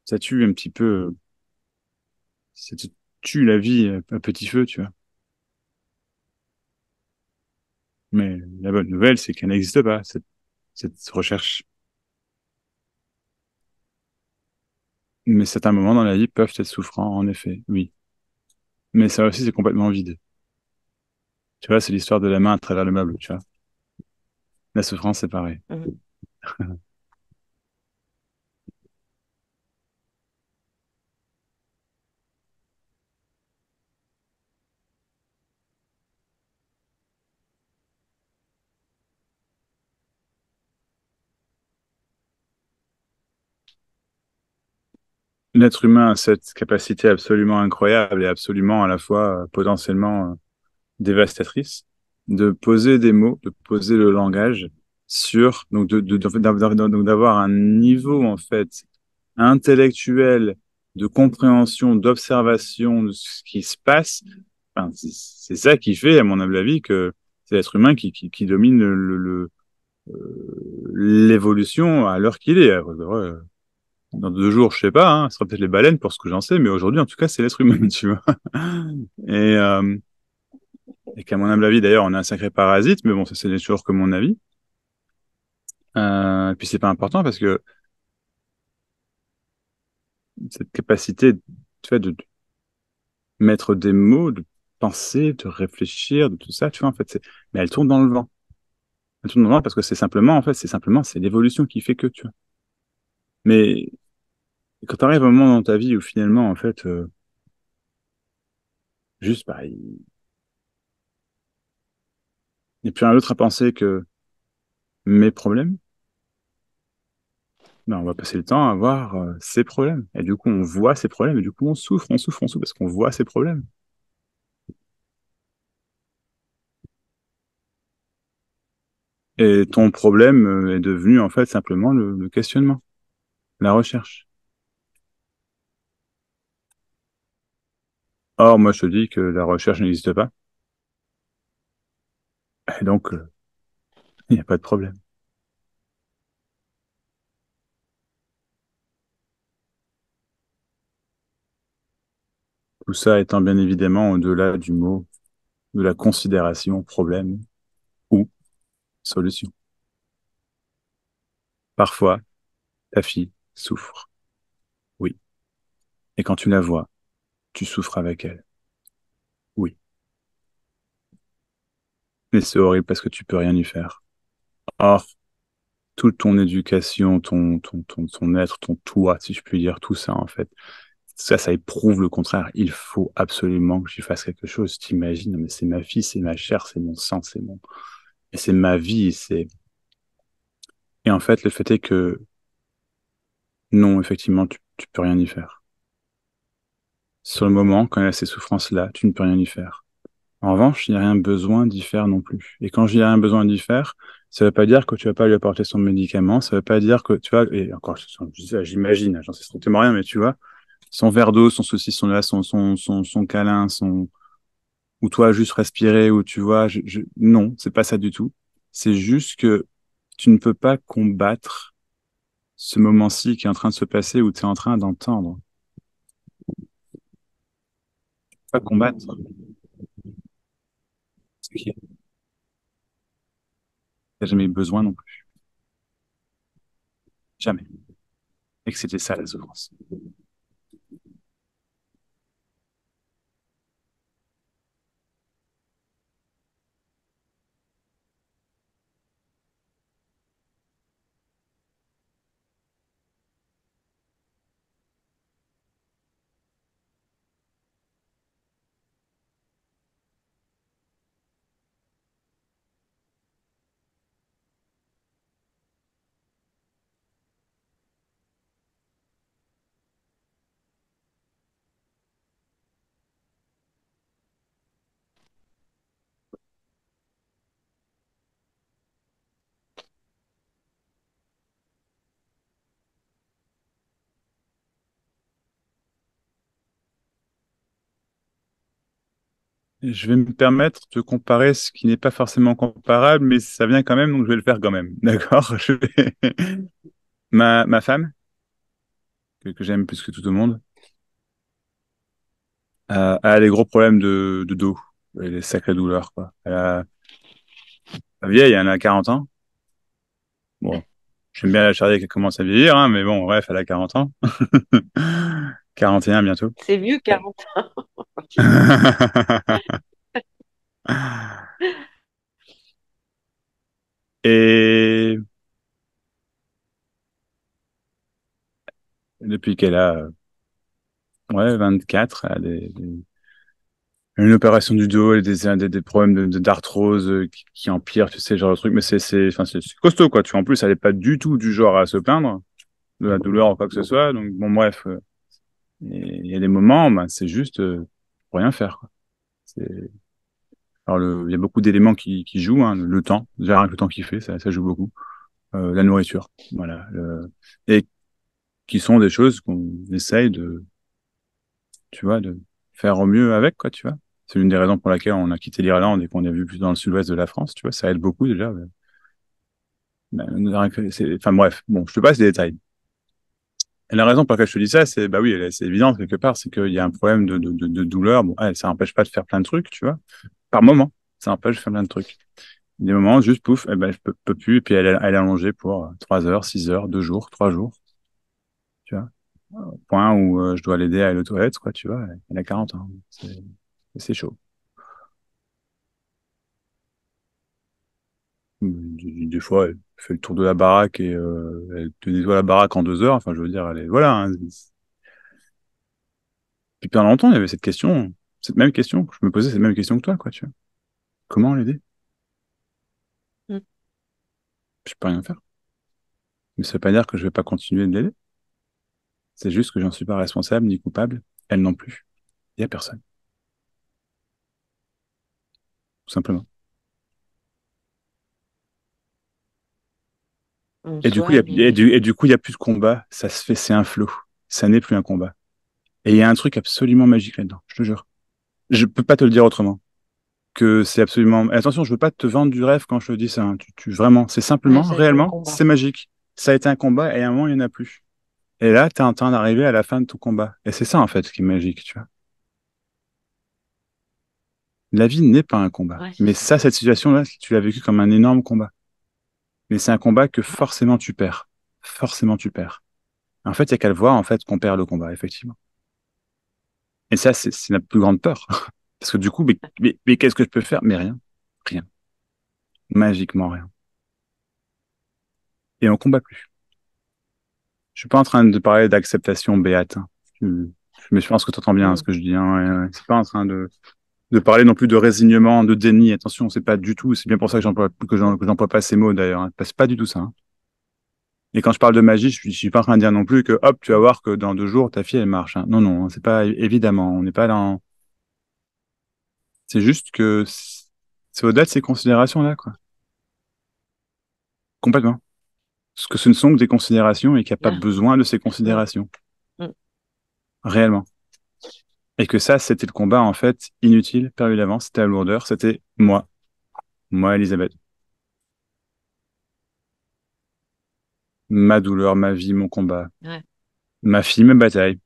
ça tue un petit peu, ça te tue la vie à petit feu, tu vois. Mais la bonne nouvelle, c'est qu'elle n'existe pas, cette recherche. Mais certains moments dans la vie peuvent être souffrants, en effet, oui. Mais ça aussi, c'est complètement vide. Tu vois, c'est l'histoire de la main à travers le meuble, tu vois. La souffrance, c'est pareil. Mhm. L'être humain a cette capacité absolument incroyable et absolument à la fois potentiellement dévastatrice de poser des mots, de poser le langage sur, donc donc d'avoir un niveau en fait intellectuel de compréhension, d'observation de ce qui se passe. Enfin, c'est ça qui fait, à mon humble avis, que c'est l'être humain qui domine l'évolution à l'heure qu'il est. Dans 2 jours, je sais pas, hein, ce sera peut-être les baleines pour ce que j'en sais, mais aujourd'hui, en tout cas, c'est l'être humain, tu vois. Et, euh, et qu'à mon humble avis, d'ailleurs, on est un sacré parasite, mais bon, ça, c'est toujours que mon avis. Et puis, c'est pas important parce que cette capacité, tu vois, de mettre des mots, de penser, de réfléchir, de tout ça, tu vois, en fait, mais elle tourne dans le vent. Elle tourne dans le vent parce que c'est l'évolution qui fait que, tu vois. Mais quand tu arrives à un moment dans ta vie où finalement, en fait, juste, bah, il n'y a plus rien d'autre à penser que mes problèmes, ben, on va passer le temps à voir ces problèmes. Et du coup, on voit ces problèmes, et du coup, on souffre, parce qu'on voit ces problèmes. Et ton problème est devenu, en fait, simplement le questionnement, la recherche. Or, moi, je te dis que la recherche n'existe pas, et donc, il n'y a pas de problème. Tout ça étant bien évidemment au-delà du mot, de la considération problème ou solution. Parfois, ta fille souffre, oui. Et quand tu la vois, tu souffres avec elle, oui. Mais c'est horrible parce que tu peux rien y faire. Or, toute ton éducation, ton être, ton toi, si je puis dire, tout ça, en fait, ça éprouve le contraire. Il faut absolument que j'y fasse quelque chose. T'imagines, mais c'est ma fille, c'est ma chair, c'est mon sang, et c'est ma vie, et en fait, le fait est que, non, effectivement, tu peux rien y faire. Sur le moment, quand il y a ces souffrances-là, tu ne peux rien y faire. En revanche, il n'y a rien besoin d'y faire non plus. Et quand je dis rien besoin d'y faire, ça ne veut pas dire que tu vas pas lui apporter son médicament, ça ne veut pas dire que, tu vois, et encore, j'imagine, j'en sais strictement rien, mais tu vois, son verre d'eau, son ceci, son là, son câlin, ou toi juste respirer, ou tu vois, non, c'est pas ça du tout. C'est juste que tu ne peux pas combattre ce moment-ci qui est en train de se passer ou tu es en train d'entendre. Pas combattre ce qui est. T'as jamais eu besoin non plus. Jamais. Et que c'était ça la souffrance. Je vais me permettre de comparer ce qui n'est pas forcément comparable, mais ça vient quand même, donc je vais le faire quand même. D'accord? Ma femme, que j'aime plus que tout au monde, a des gros problèmes de dos, et des sacrées douleurs, quoi. Vieille, elle a 40 ans. Bon, j'aime bien la charrier qu'elle commence à vieillir, hein, mais bon, bref, elle a 40 ans. 41 bientôt. C'est vieux, 40 ans. Et depuis qu'elle a, ouais, 24, elle a une opération du dos et des problèmes d'arthrose qui empirent, tu sais, genre de truc. Mais enfin, c'est costaud, quoi. Tu vois, en plus, elle est pas du tout du genre à se plaindre de la douleur ou quoi que ce soit. Donc, bon, bref, il y a des moments, ben, c'est juste pour rien faire, quoi. C'est, alors, il y a beaucoup d'éléments qui jouent, hein. Le temps, déjà rien que le temps qu'il fait, ça joue beaucoup. La nourriture, voilà. Et qui sont des choses qu'on essaye tu vois, de faire au mieux avec, quoi, tu vois. C'est l'une des raisons pour laquelle on a quitté l'Irlande et qu'on est vu plus dans le sud-ouest de la France, tu vois. Ça aide beaucoup déjà. Enfin bref, bon, je te passe les détails. Et la raison pour laquelle je te dis ça, c'est, bah oui, c'est évident quelque part, c'est qu'il y a un problème de douleur. Bon, ça n'empêche pas de faire plein de trucs, tu vois. Par moment, ça empêche de faire plein de trucs. Des moments, juste pouf, eh ben, je peux plus, et puis elle est allongée pour 3 heures, 6 heures, 2 jours, 3 jours, tu vois. Au point où je dois l'aider à aller aux toilettes, quoi, tu vois. Elle a 40 ans. C'est chaud. Des fois, elle fait le tour de la baraque et elle te nettoie la baraque en 2 heures. Enfin, je veux dire, elle est, voilà, hein. Puis pendant longtemps, il y avait cette question, cette même question. Je me posais cette même question que toi, quoi, tu vois. Comment l'aider? Mm. Je peux rien faire. Mais ça veut pas dire que je vais pas continuer de l'aider. C'est juste que j'en suis pas responsable ni coupable. Elle non plus. Il y a personne, tout simplement. En Et du coup, soi, elle est... et du coup, il y a plus de combat. Ça se fait, c'est un flow. Ça n'est plus un combat. Et il y a un truc absolument magique là-dedans. Je te jure. Je peux pas te le dire autrement. Que c'est absolument. Et attention, je veux pas te vendre du rêve quand je te dis ça, hein. Vraiment, c'est Ouais, simplement, ça a été un réellement, combat. c'est magique. Ça a été un combat et à un moment, il n'y en a plus. Et là, tu es en train d'arriver à la fin de ton combat. Et c'est ça, en fait, qui est magique, tu vois. La vie n'est pas un combat. Ouais, c'est Mais ça. ça, cette situation-là, tu l'as vécu comme un énorme combat. Mais c'est un combat que forcément tu perds. Forcément tu perds. En fait, il y a qu'à le voir, en fait, qu'on perd le combat, effectivement. Et ça, c'est la plus grande peur. Parce que du coup, mais qu'est-ce que je peux faire? Mais rien. Rien. Magiquement rien. Et on combat plus. Je suis pas en train de parler d'acceptation béate, hein. Mais je pense que tu entends bien ce Mm. que je dis, hein. Ouais. C'est pas en train de parler non plus de résignement, de déni. Attention, c'est pas du tout. C'est bien pour ça que que j'emploie pas ces mots d'ailleurs, hein. C'est pas du tout ça, hein. Et quand je parle de magie, je suis pas en train de dire non plus que hop, tu vas voir que dans 2 jours ta fille elle marche, hein. Non, non, hein, c'est pas évidemment. On n'est pas dans. C'est juste que c'est au-delà de ces considérations-là, quoi. Complètement. Parce que ce ne sont que des considérations et qu'il n'y a pas Ah, besoin de ces ouais. considérations. Mm. Réellement. Et que ça, c'était le combat, en fait, inutile, perdu d'avance, c'était la lourdeur, c'était moi. Moi, Elisabeth. Ma douleur, ma vie, mon combat. Ouais. Ma fille, ma bataille.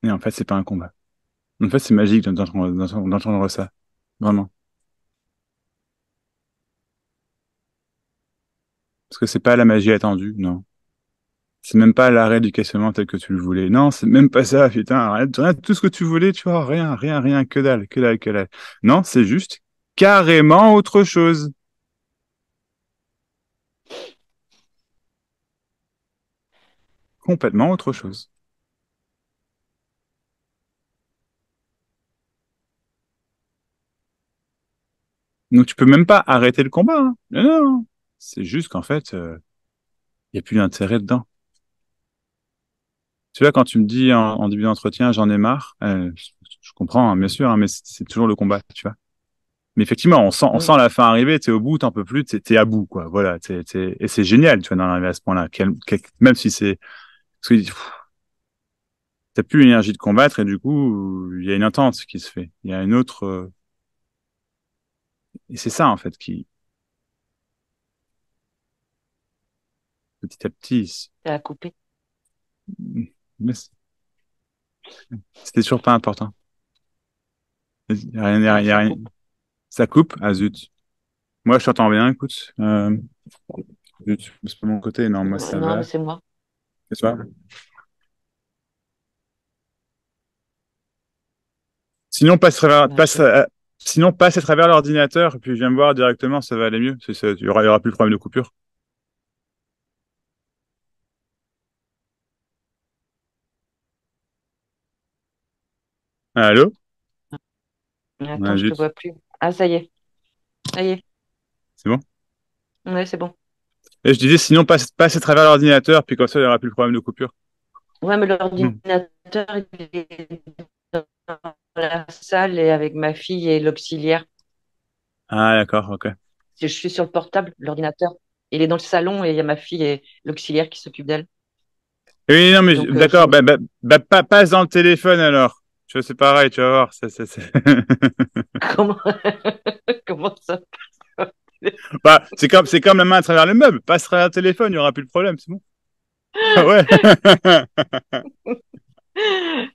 Et en fait, c'est pas un combat. En fait, c'est magique d'entendre ça. Vraiment. Parce que c'est pas la magie attendue, non. C'est même pas l'arrêt du questionnement tel que tu le voulais. Non, c'est même pas ça, putain. Arrête, arrête tout ce que tu voulais, tu vois. Rien, rien, rien, que dalle, que dalle, que dalle. Non, c'est juste carrément autre chose. Complètement autre chose. Donc tu peux même pas arrêter le combat, hein. Non, non, non. C'est juste qu'en fait, il y a plus d'intérêt dedans. Tu vois, quand tu me dis en début d'entretien, j'en ai marre, je comprends, hein, bien sûr, hein, mais c'est toujours le combat, tu vois. Mais effectivement, on Mm. sent la fin arriver, t'es au bout, t'en peux plus, t'es à bout, quoi. Voilà, et c'est génial, tu vois, d'en arriver à ce point-là. Même si c'est, parce que pff, t'as plus l'énergie de combattre et du coup, il y a une attente qui se fait. Il y a une autre, et c'est ça, en fait, qui, petit à petit, Ça a coupé. mais c'était toujours pas important. Y a rien, Ah, y a ça rien. coupe. Ça coupe? Ah zut. Moi, je t'entends bien, écoute. Zut, c'est pas mon côté, non, moi, ça Non, mais va. c'est moi. C'est ça? Sinon, Bah, sinon, passe à travers l'ordinateur, et puis viens me voir directement, ça va aller mieux. Il y aura plus le problème de coupure. Allô? attends, Ah, je te zut. vois plus. Ah, ça y est. Ça y est. C'est bon? Ouais, c'est bon. Et je disais, sinon, passe à travers l'ordinateur, puis comme ça, il y aura plus le problème de coupure. Ouais, mais Hmm. l'ordinateur, il est dans la salle et avec ma fille et l'auxiliaire. Ah, d'accord, ok. Si je suis sur le portable, l'ordinateur, il est dans le salon et il y a ma fille et l'auxiliaire qui s'occupe d'elle. Oui, non, mais Donc, d'accord, passe dans le téléphone alors. Tu vois, c'est pareil, tu vas voir. comment, comment ça? Bah, c'est comme la main à travers le meuble. Passe à travers le téléphone, il y aura plus de problème, c'est bon. Ah ouais.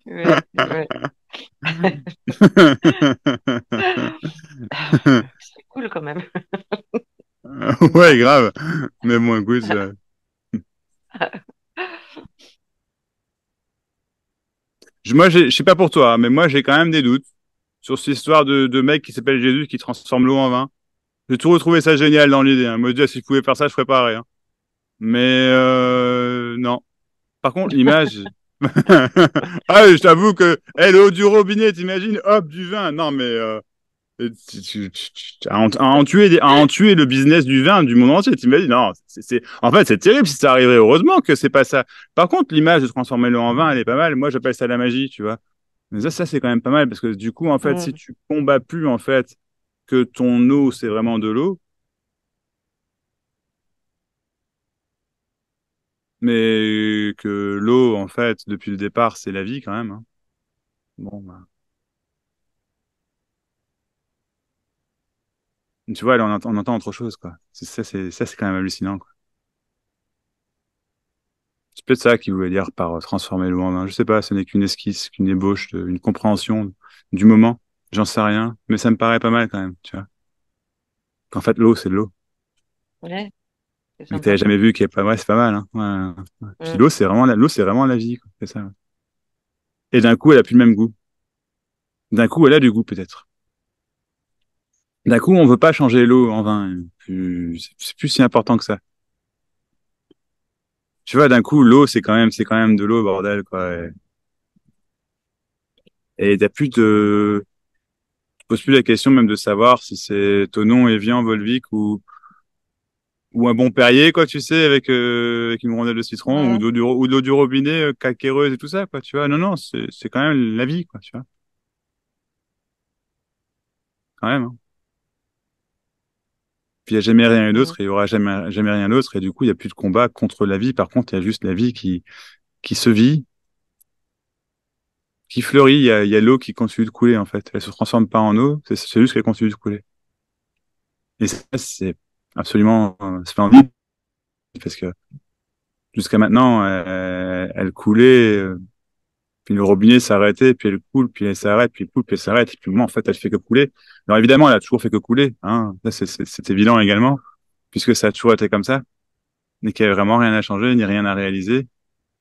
Ouais, ouais. C'est cool quand même. Ouais, Bon. grave. Mais bon, écoute, je sais pas pour toi, hein, mais moi, j'ai quand même des doutes sur cette histoire de mec qui s'appelle Jésus qui transforme l'eau en vin. J'ai toujours trouvé ça génial dans l'idée. Hein. Moi, je dis, si je pouvais faire ça, je ferais pareil. Hein. Mais non. Par contre, l'image. Ah, je t'avoue que l'eau du robinet, t'imagines, hop, du vin. Non, mais à en tuer le business du vin du monde entier, t'imagines? Non, en fait, c'est terrible si ça arriverait. Heureusement que c'est pas ça. Par contre, l'image de transformer l'eau en vin, elle est pas mal. Moi, j'appelle ça la magie, tu vois. Mais ça c'est quand même pas mal parce que du coup, en fait, si Mm, tu combats plus, en fait, que ton eau, c'est vraiment de l'eau, mais que l'eau, en fait, depuis le départ, c'est la vie quand même. Hein. Bon, bah. Tu vois, là, on entend autre chose, quoi. Ça, c'est quand même hallucinant, quoi. C'est peut-être ça qu'il voulait dire par transformer l'eau en vin. Je sais pas, ce n'est qu'une esquisse, qu'une ébauche, une compréhension du moment. J'en sais rien, mais ça me paraît pas mal quand même, tu vois. Qu'en fait, l'eau, c'est de l'eau. ouais, c'est Mais que t'avais sympa. jamais vu qu'il y a pas, ouais, c'est pas mal, hein. Ouais, ouais. Puis Mm, l'eau, c'est vraiment la vie, quoi. C'est ça. Ouais. Et d'un coup, elle a plus le même goût. D'un coup, elle a du goût, peut-être. D'un coup, on veut pas changer l'eau en vin. C'est plus si important que ça. Tu vois, d'un coup, l'eau, c'est quand même de l'eau, bordel, quoi. Et t'as plus de, tu poses plus la question même de savoir si c'est Tonon, Evian, Volvic ou un bon Perrier, quoi, tu sais, avec une rondelle de citron mm, ou de l'eau du robinet, calcaireuse et tout ça, quoi, tu vois. Non, non, c'est quand même la vie, quoi, tu vois. Quand même, hein. Puis il n'y a jamais rien mm, d'autre et il y aura jamais rien d'autre. Et du coup, il n'y a plus de combat contre la vie. Par contre, il y a juste la vie qui se vit, qui fleurit. Il y a l'eau qui continue de couler, en fait. Elle se transforme pas en eau, c'est juste qu'elle continue de couler. Et ça, c'est absolument, c'est pas envie parce que jusqu'à maintenant, elle coulait, puis le robinet s'arrêtait, puis elle coule, puis elle s'arrête, puis elle coule, puis elle s'arrête. Et puis moi, en fait, elle fait que couler. Alors évidemment, elle a toujours fait que couler, hein. Ça, c'est évident également, puisque ça a toujours été comme ça. Et qu'il n'y a vraiment rien à changer, ni rien à réaliser.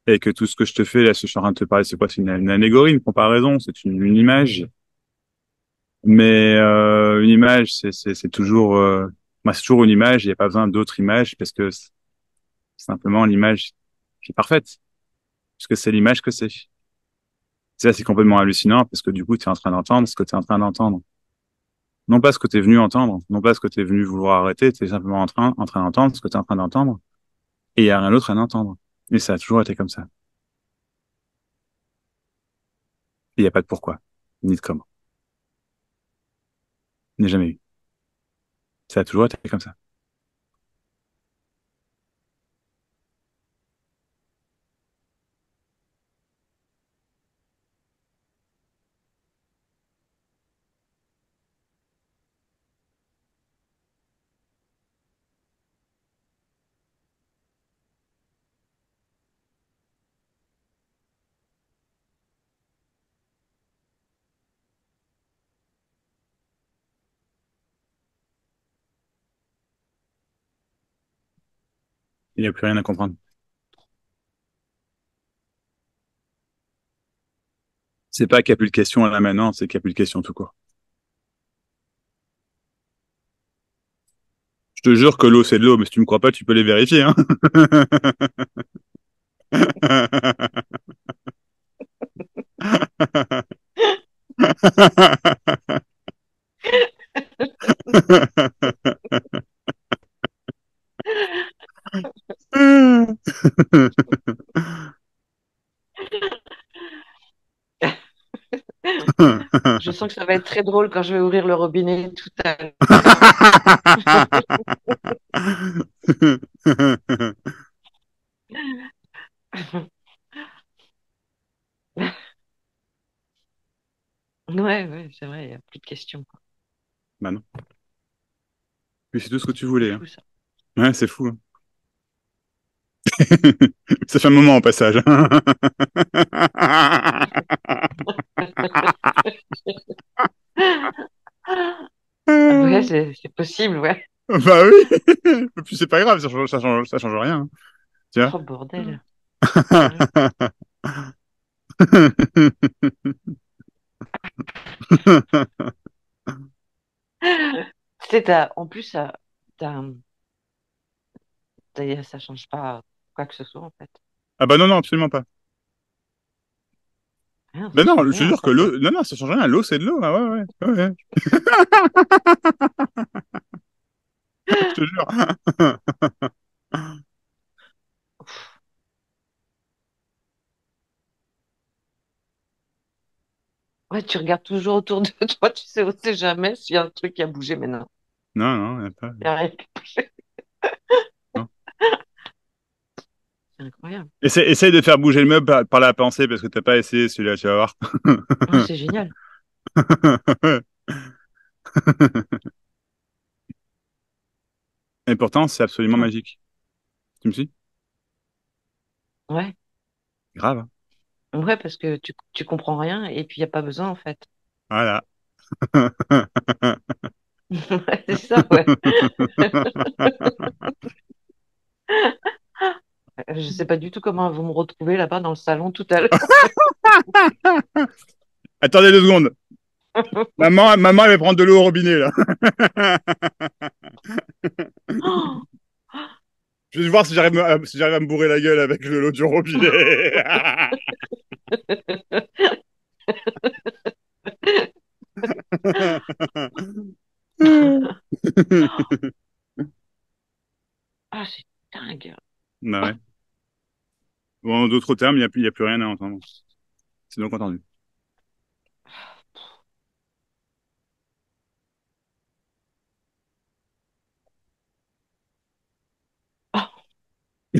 Et que tout ce que je te fais, là, ce que je suis en train de te parler, c'est quoi? C'est une allégorie, une comparaison, c'est une image. Mais une image, c'est toujours, moi, c'est toujours une image. Il n'y a pas besoin d'autres images parce que c'est simplement l'image qui est parfaite, parce que c'est l'image que c'est. Ça, c'est complètement hallucinant parce que du coup, tu es en train d'entendre ce que tu es en train d'entendre. Non pas ce que tu es venu entendre, non pas ce que tu es venu vouloir arrêter, tu es simplement en train d'entendre ce que tu es en train d'entendre et il n'y a rien d'autre à entendre. Et ça a toujours été comme ça. Il n'y a pas de pourquoi, ni de comment. Il n'y a jamais eu. Ça a toujours été comme ça. Il n'y a plus rien à comprendre. C'est pas qu'il n'y a plus de questions là maintenant, c'est qu'il n'y a plus de questions tout court. Je te jure que l'eau, c'est de l'eau, mais si tu me crois pas, tu peux les vérifier, hein. Je sens que ça va être très drôle quand je vais ouvrir le robinet tout à l'heure. Ouais, ouais, c'est vrai, il n'y a plus de questions. Bah non. Mais c'est tout ce que tu C'est voulais, hein. fou ça. Ouais, c'est fou, hein. Ça fait un moment au passage. Ouais, c'est possible, ouais. Bah oui. Puis c'est pas grave, ça change rien, hein. Tu vois. Oh bordel. Ouais. Tu sais, en plus, t'as- ça change pas quoi que ce soit en fait. Ah bah non, non, absolument pas. Rien, Ben ça non, change je te rien en jure que fait. l'eau, non, non, ça change rien. L'eau, c'est de l'eau. Ah ouais, ouais, ouais, ouais. Je te jure. Ouais, tu regardes toujours autour de toi, tu sais, on sait jamais s'il y a un truc qui a bougé maintenant. Non, non, y a pas. Il y a rien qui a bougé. Non. C'est incroyable. Essaye de faire bouger le meuble par la pensée parce que t'as pas essayé celui-là, tu vas voir. Ouais, c'est génial. Et pourtant, c'est absolument Hum. magique. Tu me suis? Ouais, Grave, hein. ouais, parce que tu comprends rien et puis il n'y a pas besoin en fait. Voilà. Ouais, c'est ça, ouais. Je sais pas du tout comment vous me retrouvez là-bas dans le salon tout à l'heure. Attendez 2 secondes. Maman, elle va prendre de l'eau au robinet, là. Oh, Je vais voir si j'arrive à me bourrer la gueule avec l'eau du robinet. ah, c'est dingue. Bah ouais. Bon, en d'autres termes, il y a plus rien à entendre. C'est donc entendu.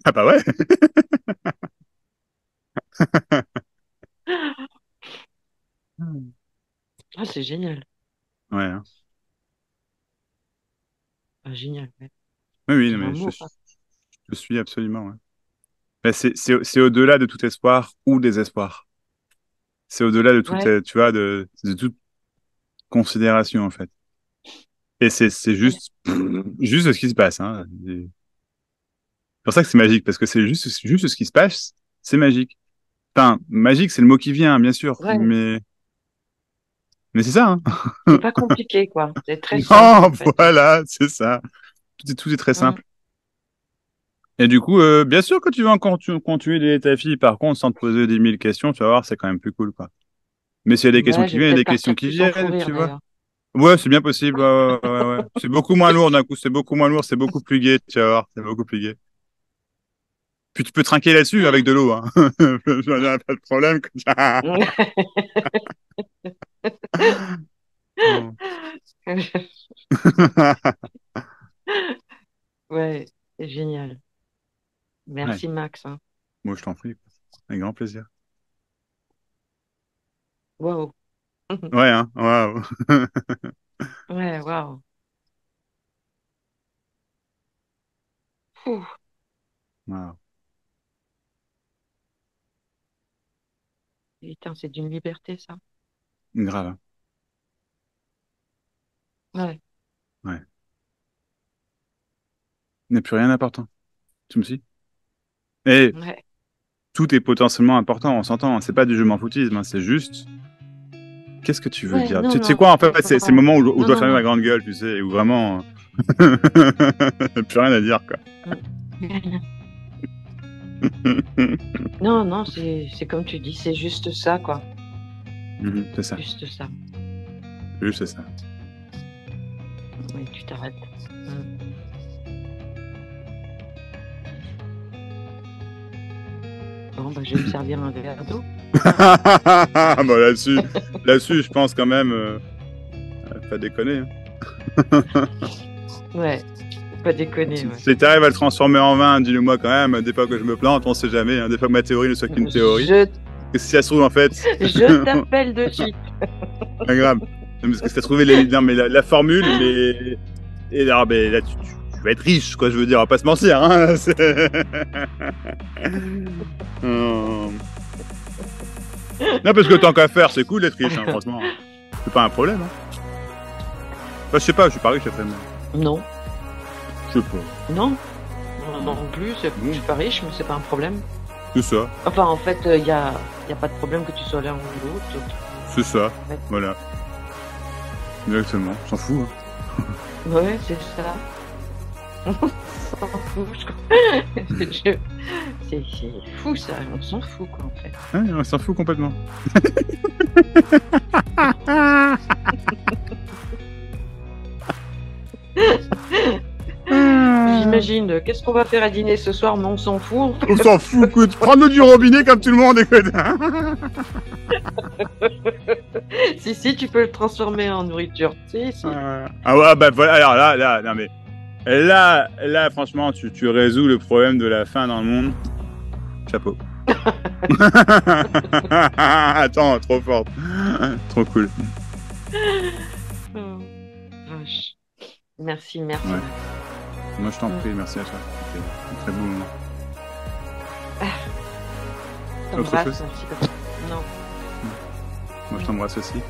Ah bah ouais. Ah, c'est génial. Ouais, hein. Ah, génial, ouais. Oui, oui, non, C'est un mais mot, quoi. je suis absolument, ouais. Mais c'est au-delà de tout espoir ou désespoir. C'est au-delà de toute, Ouais, tu vois, de toute considération, en fait. Et c'est ouais, juste ce qui se passe, hein. C'est pour ça que c'est magique, parce que c'est juste ce qui se passe, c'est magique. Enfin, magique, c'est le mot qui vient, bien sûr, ouais. mais c'est ça, C'est hein. pas compliqué, quoi. C'est très simple, Non, en fait. voilà, c'est ça. Tout est très Hum. simple. Et du coup, bien sûr que tu vas encore continuer d'aider ta fille, par contre, sans te poser 10 000 questions, tu vas voir, c'est quand même plus cool, quoi. Mais s'il y a des questions Ouais, qui je vais viennent, il y a peut-être des questions partir qui plus en fou viennent, rire, tu vois. d'ailleurs. Ouais, c'est bien possible, ouais, ouais, ouais, ouais. C'est beaucoup moins lourd d'un coup, c'est beaucoup moins lourd, c'est beaucoup plus gai, tu vas voir, c'est beaucoup plus gai. Puis tu peux trinquer là-dessus avec de l'eau, hein. J'en ai pas de problème comme ça. Oh. Ouais, c'est génial. Ouais. Merci Max, hein. Moi, je t'en prie. Avec grand plaisir. Waouh. Ouais, hein. Waouh. Ouais, waouh. Ouh, Waouh. putain, c'est d'une liberté, ça. Grave, hein. Ouais, Ouais. Il n'y a plus rien d'important. Tu me suis? Et ouais. tout est potentiellement important, on s'entend. C'est pas du je m'en foutisme, hein. C'est juste, qu'est-ce que tu veux Ouais, dire? non, Tu sais non, quoi, en fait, c'est le non, moment où je non, dois non, fermer ma non. grande gueule, tu sais, où vraiment, plus rien à dire, quoi. Mm. Non, non, c'est comme tu dis, c'est juste ça, quoi. Mhm, c'est ça. Juste ça. C'est juste ça. Oui, tu t'arrêtes. Mm. Bon, bah, je vais me servir un verre d'eau. Bon, là-dessus, je pense quand même, pas déconner, hein. Ouais, faut pas déconner, ouais. Si t'arrives à le transformer en vin, dis-le moi quand même. Des fois que je me plante, on sait jamais, hein. Des fois que ma théorie ne soit qu'une théorie. Je, Et si ça se trouve, en fait, je t'appelle de suite. pas grave. Non, parce que si t'as trouvé non, mais la formule, mais, et là, ben, là tu vas être riche, quoi, je veux dire, on va pas se mentir, hein. Non, non, parce que tant qu'à faire, c'est cool d'être riche, hein, franchement. C'est pas un problème, hein. Enfin, je sais pas, je suis pas riche après, mais Non, je sais pas. non, non, non plus, je Bon, suis pas riche, mais c'est pas un problème. c'est ça, Enfin, en fait, y a pas de problème que tu sois l'un ou l'autre. c'est ça, Ouais, voilà, exactement, on s'en fout, hein. ouais, c'est ça. On s'en fout, c'est fou, ça. On s'en fout, quoi, en fait. Ouais, on s'en fout complètement. J'imagine, qu'est-ce qu'on va faire à dîner ce soir, mais on s'en fout, en On fait. s'en fout, écoute, prends l'eau du robinet comme tout le monde, écoute. Si, si, tu peux le transformer en nourriture. Si, si. Ah ouais, bah voilà, alors là, non mais, là, franchement, tu résous le problème de la faim dans le monde. Chapeau. Attends, trop forte. Trop cool. Oh, vache. Merci, merci, Ouais. Max. Moi, je t'en Mm. prie, merci à toi. C'était un très beau moment. Autre T'embrasse, chose? merci. Non. Moi, je t'embrasse aussi.